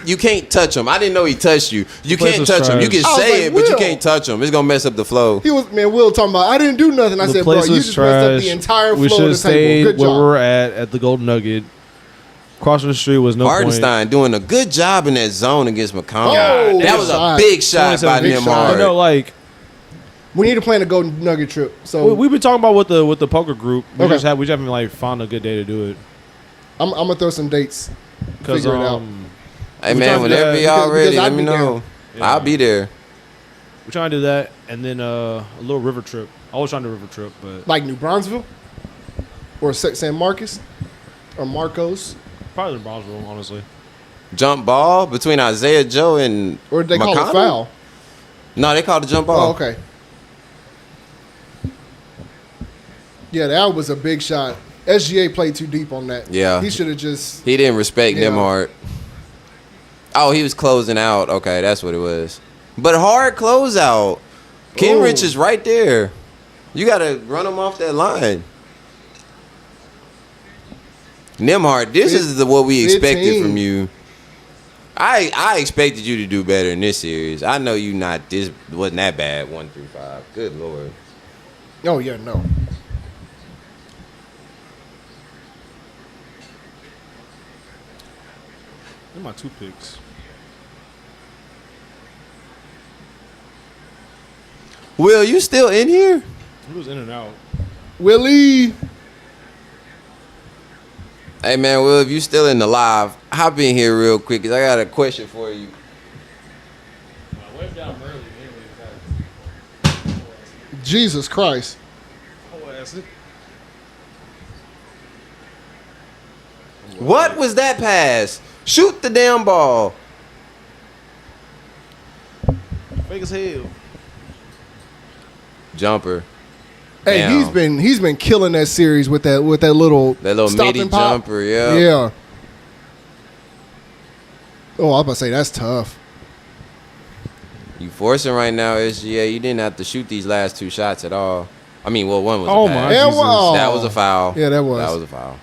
you can't touch him. I didn't know he touched you. You place can't was touch him. You trash. can I was say like, it, but you Will. can't touch him. It's gonna mess up the flow. He was Will talking about I didn't do nothing. I The said, bro, place you was just messed up trash. the entire We flow should of have the table. stayed Good where job. we're at the Golden Nugget. Crossing the street was no point. Hardenstein doing a good job in that zone against McCollum. Oh, that was shot. a big shot by 27 big shot. I know, Nemhard. like We need to plan a Golden Nugget trip. So we've been talking about with the poker group. We Okay. just haven't like found a good day to do it. I'm gonna throw some dates. Because Figure it out. Hey We man, trying to whenever do that y'all because ready, I'd let me be know. down. Yeah. I'll be there. we're trying to do that, and then a little river trip. I was trying to do a river trip, but Like New Brunsville or San Marcos or Marcos, probably in Brownsville, honestly. Jump ball between Isaiah Joe and or they call it McConnell? foul. No, they called it jump ball. Oh, okay. Yeah, that was a big shot. SGA played too deep on that. Yeah. he should have just. He didn't respect Yeah. Nemhard. Oh, he was closing out. Okay, that's what it was. But hard closeout. Kenrich Ooh. is right there. You got to run him off that line. Nemhard, this is what we expected 15. from you. I expected you to do better in this series. I know you not. This wasn't that bad. 1 through 5. Good lord. Oh yeah, no. They're my 2 picks. Will, you still in here? He was in and out. Willie. Hey man, Will, if you still in the live, hop in here real quick because I got a question for you. I went down early Jesus Christ. What was that pass? Shoot the damn ball. Fake as hell. Jumper. Hey, Damn. he's been killing that series with that little stop midi and pop. jumper, yeah. Yeah. Oh, I was about to say that's tough. You forcing right now, SGA. You didn't have to shoot these last 2 shots at all. I mean, well, one was Oh a my pass. Yeah, Jesus. well, That was a foul. Yeah, that was. That was a foul.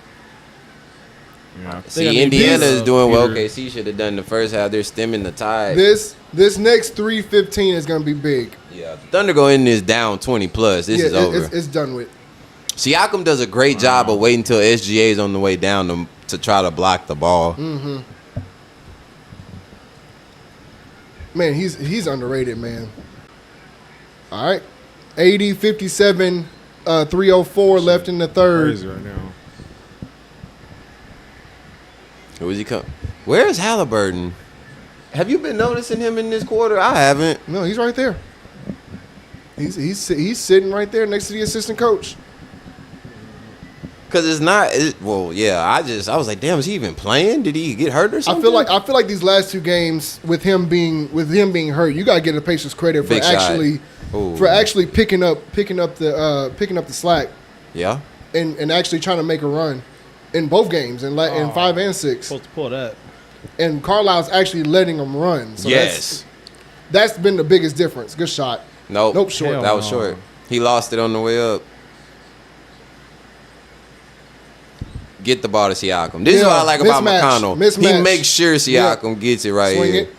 Yeah. See, Indiana is doing well. OKC should have done the first half. They're stemming the tide. This next 3:15 is gonna be big. Yeah, Thunder go in this down 20 plus. This is over. It's done with. Siakam does a great job of waiting until SGA is on the way down to try to block the ball. Man, he's underrated, man. All right. 80, 57, 304 left in the third. Crazy right now. Who is he come? Where's Halliburton? Have you been noticing him in this quarter? I haven't. No, he's right there. He's sitting right there next to the assistant coach. Cause it's not. Well, yeah. I was like, damn, is he even playing? Did he get hurt or something? I feel like these last 2 games with him being hurt, you gotta give the Pacers credit for Big shot. actually picking up the slack Yeah. and actually trying to make a run in both games in 5 and 6. Supposed to pull that. And Carlisle's actually letting them run. So Yes. that's been the biggest difference. Good shot. Nope. Short. Hell That was no. short. He lost it on the way up. Get the ball to Siakam. This is what I like about mismatch. McConnell. Mismatch. He makes sure Siakam gets it right Swing here. it.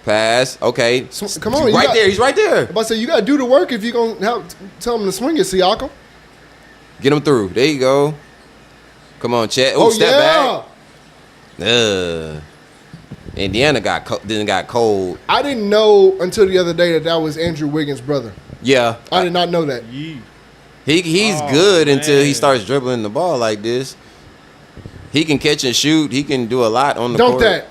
Pass. Okay. Come on, He's right there. He's right there. I'm about to say you gotta do the work if you're gonna tell him to swing it, Siakam. Get him through. There you go. Come on, Chet. Oh, step back. Indiana got cold. I didn't know until the other day that was Andrew Wiggins' brother. Yeah. I did not know that. Yee. He's Oh, good until he man. starts dribbling the ball like this. He can catch and shoot. He can do a lot on the Dunk court. that.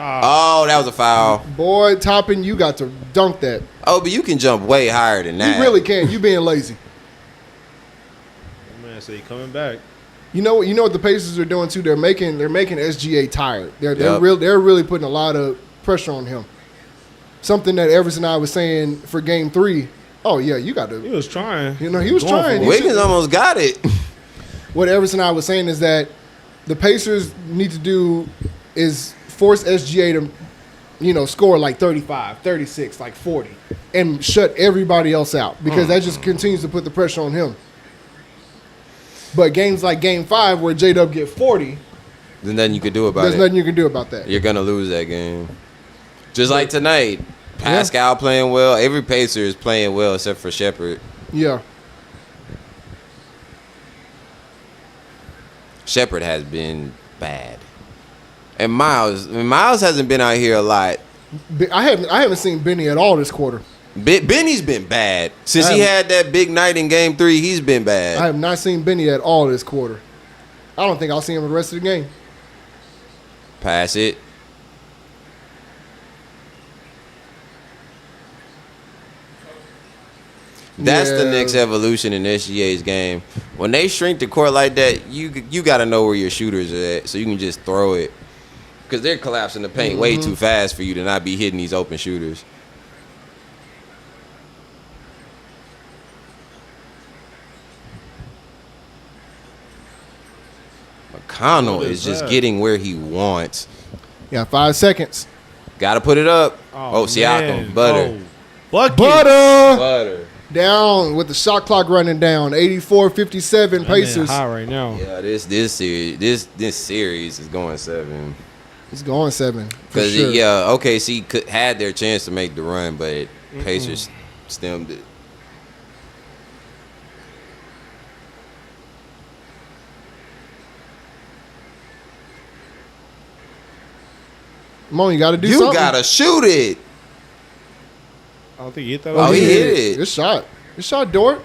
Oh, that was a foul. Boy, Toppin, you got to dunk that. Oh, but you can jump way higher than that. You really can. You being lazy. Man, so he coming back. You know what the Pacers are doing too? They're making SGA tired. They're Yep. really putting a lot of pressure on him. Something that Everson and I was saying for Game 3. Oh yeah, you got He to. was trying. You know, he was Going for trying. it. He Wiggins should- almost got it. What Everson and I was saying is that the Pacers need to do is force SGA to, score like 35, 36, like 40, and shut everybody else out because that just continues to put the pressure on him. But games like Game 5 where J-Dub get 40, There's nothing you could do about there's it. nothing you can do about that. You're gonna lose that game. Just like tonight, Pascal playing well. Every Pacer is playing well except for Shepherd. Yeah. Shepherd has been bad, and Miles hasn't been out here a lot. I haven't seen Benny at all this quarter. Benny's been bad since I he haven't- had that big night in Game 3. He's been bad. I have not seen Benny at all this quarter. I don't think I'll see him the rest of the game. Pass it. That's the Yeah. next evolution in SGA's game. When they shrink the court like that, you got to know where your shooters are at, so you can just throw it. Because they're collapsing the paint way too fast for you to not be hitting these open shooters. McConnell What is is just that? getting where he wants. Yeah, 5 seconds. Got to put it up. Oh, Siakam, man. butter. Oh, bucket. Butter Butter. down with the shot clock running down. 84-57 That man Pacers. high right now. Yeah, this series is going 7. He's going 7. For Because sure. OKC had their chance to make the run, but Pacers stemmed it. Come on, you got to do You something. gotta shoot it. I don't think he hit that. Oh, he one. hit it. Good shot. Good shot, Dort.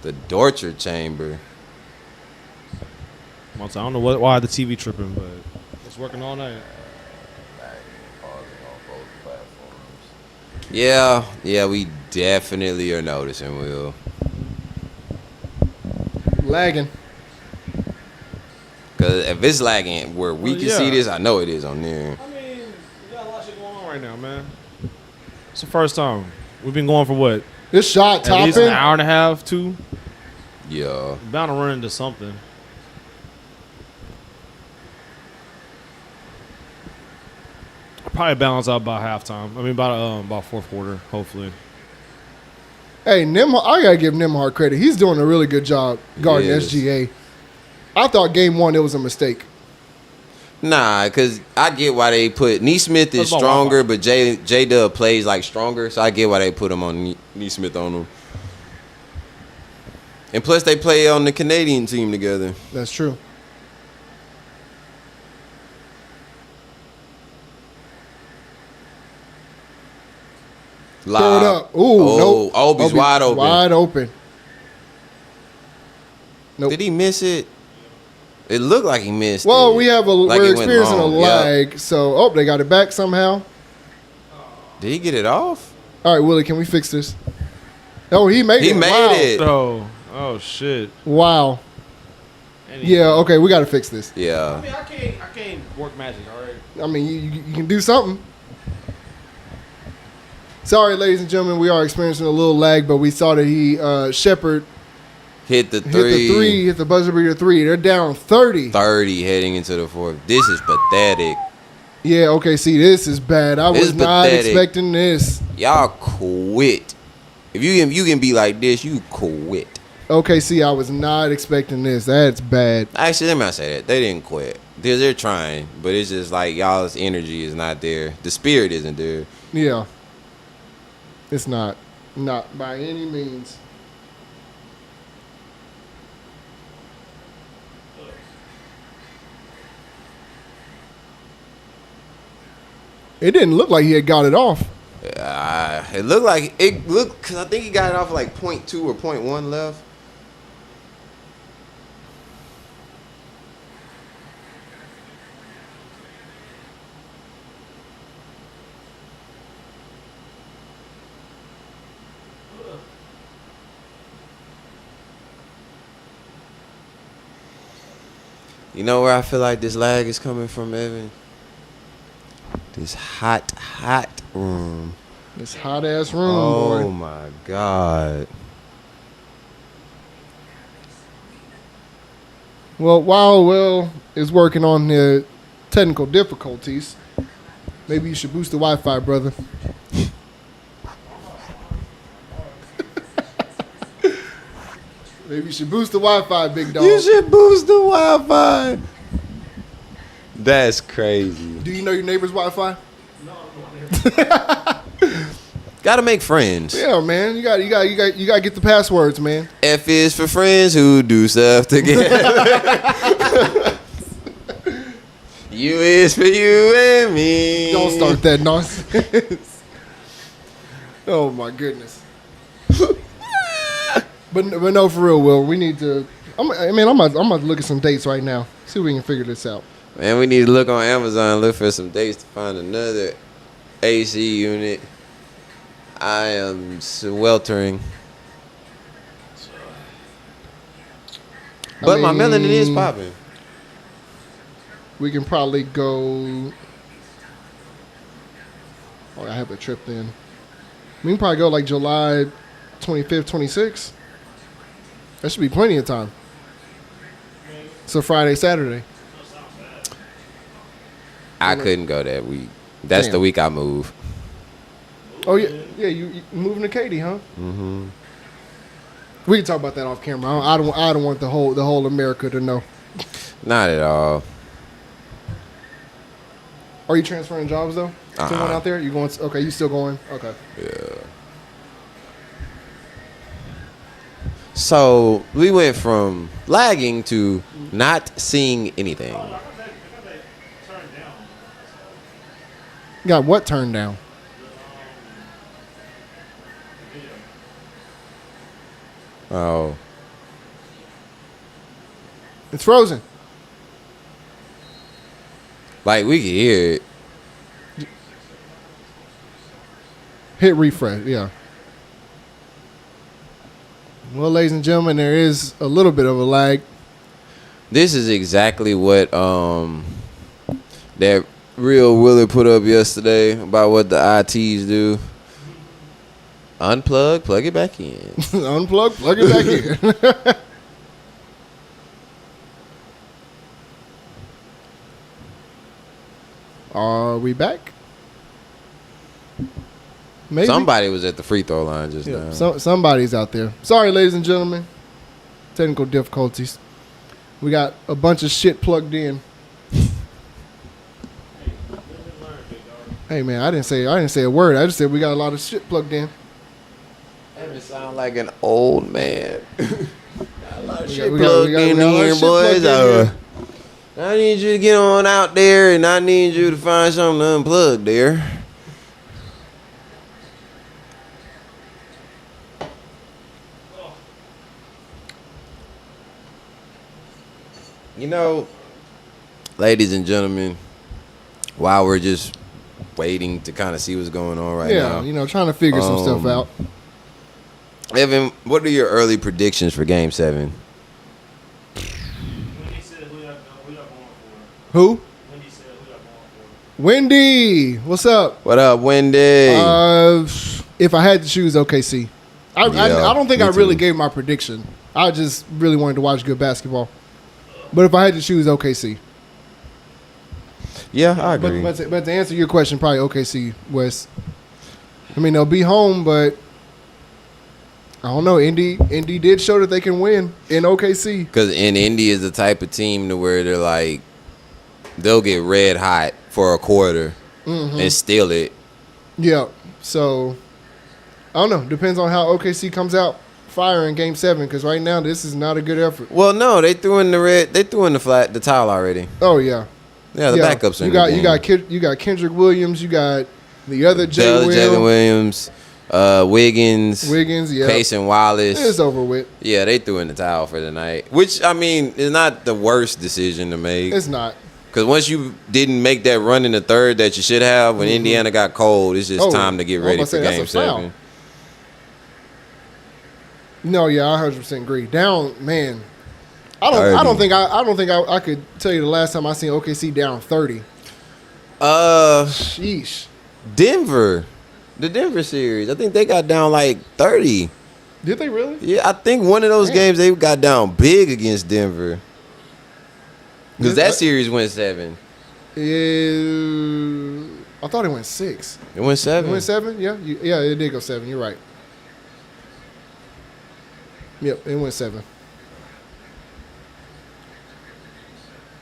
The torture chamber. I don't know why the TV tripping, but it's working all night. Yeah, we definitely are noticing, Will. Lagging. Because if it's lagging where we Well, can see yeah. this, I know it is on there. I mean, we got a lot of shit going on right now, man. It's the first time. We've been going for what? Good shot, At least an Toppin. hour and a half, 2. Yeah. Bound to run into something. I'll probably balance out by halftime. I mean, about fourth quarter, hopefully. Hey, Nimhart, I got to give Nimhart credit. He's doing a really good job guarding Yes. SGA. I thought Game 1 it was a mistake. Nah, because I get why they put Neesmith is That's about stronger, but J-Dub plays like stronger, so I get why they put him on Neesmith on him. And plus, they play on the Canadian team together. That's true. Throw it Lob. up. Ooh, nope. Obi's wide open. Wide open. Nope. Did he miss it? It looked like he missed Well, it. we have Like we're it went experiencing a long. Yeah. lag. So, they got it back somehow. Did he get it off? All right, Willie, can we fix this? Oh, he made He it. made Wow. it. Oh shit. Wow. And he- Yeah, okay, we got to fix this. Yeah. I mean, I can't work magic. All right. I mean, you can do something. Sorry, ladies and gentlemen, we are experiencing a little lag, but we saw that Shepard Hit the hit the three, hit the buzzer beater 3. They're down 30. 30 heading into the fourth. This is pathetic. Yeah, okay, see, this is bad. I This was is not pathetic. expecting this. Y'all quit. If you can be like this, you quit. Okay, see, I was not expecting this. That's bad. Actually, let me not say that. They didn't quit. They're trying, but it's just like y'all's energy is not there. The spirit isn't there. Yeah. It's not. Not by any means. It didn't look like he had got it off. It looked like because I think he got it off like 0.2 or 0.1 left. You know where I feel like this lag is coming from, Evan? This hot room. This hot ass room, Oh boy. my God. Well, while Will is working on the technical difficulties, maybe you should boost the Wi-Fi, brother. Maybe you should boost the Wi-Fi, big dog. You should boost the Wi-Fi. That's crazy. Do you know your neighbor's Wi-Fi? Gotta make friends. Yeah, man. You got to get the passwords, man. F is for friends who do stuff together. U is for you and me. Don't start that nonsense. Oh my goodness. But no, for real, Will. We need to. I'm about to look at some dates right now. See if we can figure this out. Man, we need to look on Amazon and look for some dates to find another AC unit. I am sweltering. But my melanin is popping. We can probably go. Oh, I have a trip then. We can probably go like July 25th, 26th. That should be plenty of time. So Friday, Saturday. I couldn't go that week. That's Damn. the week I move. Oh yeah, you moving to Katy, huh? Mm-hmm. We can talk about that off camera. I don't want the whole America to know. Not at all. Are you transferring jobs though? Still going Uh-uh. out there? You going? Okay, you still going? Okay. Yeah. So we went from lagging to not seeing anything. Got what turned down? Oh, It's frozen. like we could hear it. Hit refresh. Yeah. Well, ladies and gentlemen, there is a little bit of a lag. This is exactly what that real Willie put up yesterday about what the ITs do. Unplug, plug it back in. Unplug, plug it back in. Are we back? Maybe. Somebody was at the free throw line just Yeah, now. somebody's out there. Sorry, ladies and gentlemen. Technical difficulties. We got a bunch of shit plugged in. Hey man, I didn't say a word. I just said we got a lot of shit plugged in. That sound like an old man. Got a lot of shit we got plugged a in lot of here, shit plugged boys. in here. I need you to get on out there, and I need you to find something to unplug there. You know, ladies and gentlemen, while we're just waiting to kind of see what's going on right now. Yeah, trying to figure some stuff out. Evan, what are your early predictions for Game 7? Wendy said who y'all going for. Who? Wendy said who y'all going for. Wendy, what's up? What up, Wendy? If I had to choose OKC, I don't think me I really too. gave my prediction. I just really wanted to watch good basketball. But if I had to choose OKC, Yeah, I agree. but to answer your question, probably OKC West. I mean, they'll be home, but I don't know. Indy did show that they can win in OKC. Because in Indy is the type of team to where they're like, they'll get red hot for a quarter and steal it. Yeah. So I don't know. Depends on how OKC comes out firing Game 7. Because right now this is not a good effort. Well, no, they threw in the towel already. Oh yeah. Yeah, the backups are in You got Kendrick Williams. You got the other Jalen Williams, Wiggins, Yeah. Payson Wallace. It's over with. Yeah, they threw in the towel for the night, which I mean is not the worst decision to make. It's not. Because once you didn't make that run in the third that you should have, when Indiana got cold, it's just Oh, time to get I was ready about to for say, Game that's a foul. 7. No, yeah, I 100% agree. Down, man. I don't think I could tell you the last time I seen OKC down 30. Sheesh. Denver, the Denver series. I think they got down like 30. Did they really? Yeah, I think one of those games they got down big against Denver. Because that series went 7. I thought it went 6. It went 7. It went 7? Yeah. Yeah, it did go 7. You're right. Yep, it went 7.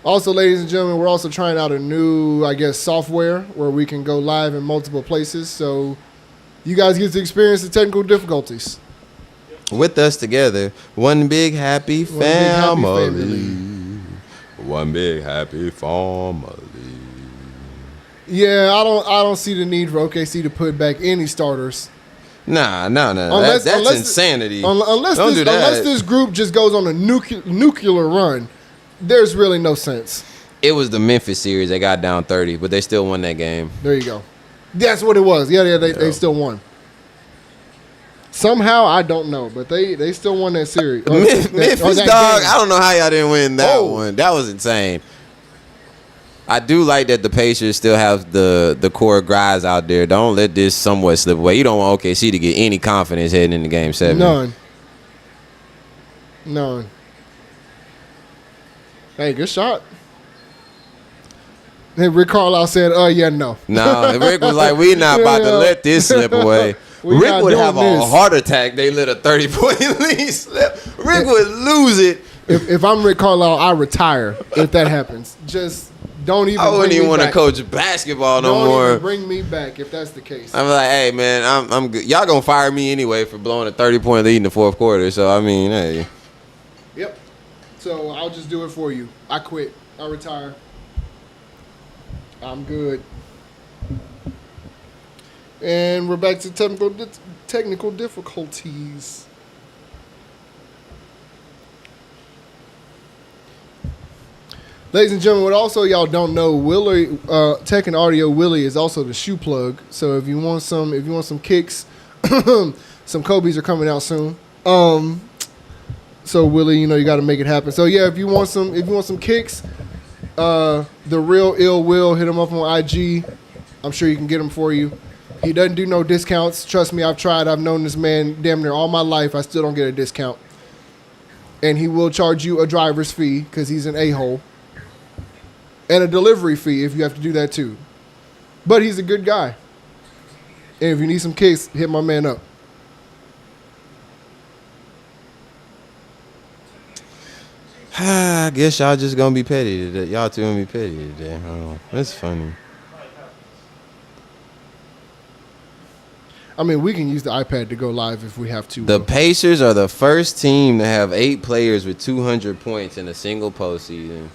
Also, ladies and gentlemen, we're also trying out a new, I guess, software where we can go live in multiple places. So you guys get to experience the technical difficulties. With us together, one big happy family. One big happy family. Yeah, I don't see the need for OKC to put back any starters. Nah. Unless- That's unless- insanity. Unless Don't this, do that. unless this group just goes on a nuclear run, there's really no sense. It was the Memphis series. They got down 30, but they still won that game. There you go. That's what it was. Yeah, they still won. Somehow, I don't know, but they still won that series. Memphis, that dog, game. I don't know how y'all didn't win that Oh. one. That was insane. I do like that the Pacers still have the core guys out there. Don't let this somewhat slip away. You don't want OKC to get any confidence heading into Game 7. None. Hey, good shot. Hey, Rick Carlisle said, yeah, no. No, Rick was like, we not about to let this slip away. We Rick not would doing have a this. heart attack. They let a 30-point lead slip. Rick would lose it. If I'm Rick Carlisle, I retire if that happens. Just don't even I wouldn't bring even me want to back. coach basketball no Don't more. even bring me back if that's the case. I'm like, hey, man, I'm good. Y'all going to fire me anyway for blowing a 30-point lead in the fourth quarter. So, I mean, hey. Yep. So I'll just do it for you. I quit. I retire. I'm good. And we're back to technical difficulties. Ladies and gentlemen, what also y'all don't know, Willie, Tech and Audio Willie is also the shoe plug. So if you want some kicks, some Kobe's are coming out soon. So Willie, you got to make it happen. So yeah, if you want some kicks, the real ill will, hit him up on IG. I'm sure he can get them for you. He doesn't do no discounts. Trust me, I've tried. I've known this man damn near all my life. I still don't get a discount. And he will charge you a driver's fee because he's an a-hole. And a delivery fee if you have to do that too. But he's a good guy. And if you need some kicks, hit my man up. I guess y'all just going to be petty today. Y'all two going to be petty today. I don't know. That's funny. I mean, we can use the iPad to go live if we have to. The Pacers are the first team to have 8 players with 200 points in a single postseason.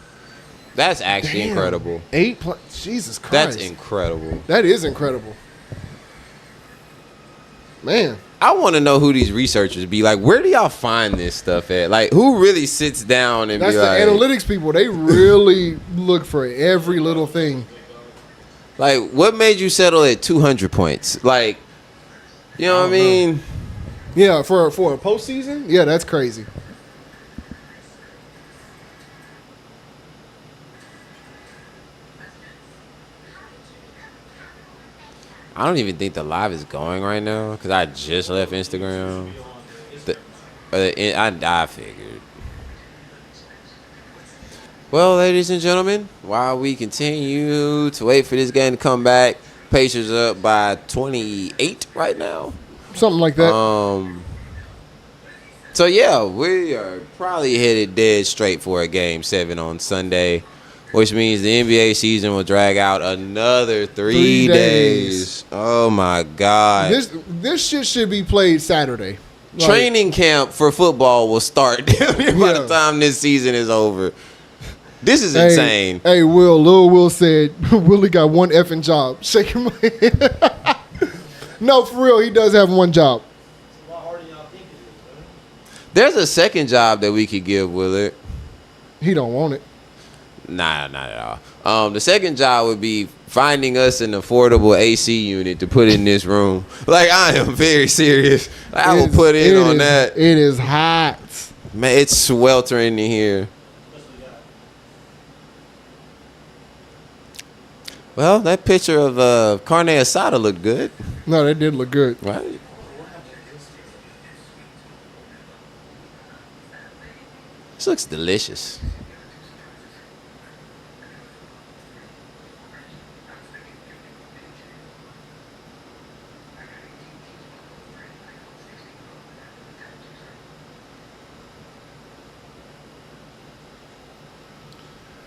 That's actually incredible. Jesus Christ. That's incredible. That is incredible. Man. I want to know who these researchers be. Like, where do y'all find this stuff at? Like, who really sits down and That's be the like... analytics people. They really look for every little thing. Like, what made you settle at 200 points? Like, you know what I mean? Yeah, for a postseason? Yeah, that's crazy. I don't even think the live is going right now because I just left Instagram. I figured. Well, ladies and gentlemen, while we continue to wait for this game to come back, Pacers up by 28 right now. Something like that. So, yeah, we are probably headed dead straight for a Game 7 on Sunday, which means the NBA season will drag out another 3 days. Oh, my God. This shit should be played Saturday. Like, Training camp for football will start by the time this season is over. This is insane. Hey, Lil Will said, Willie got one effing job. Shaking my head. No, for real, he does have one job. Why harder y'all think it is, man? There's a second job that we could give Willard. He don't want it. Nah, not at all. The second job would be finding us an affordable AC unit to put in this room. Like, I am very serious. I will put in on that. It is hot. Man, it's sweltering in here. Well, that picture of carne asada looked good, No, that did look good. right? This looks delicious.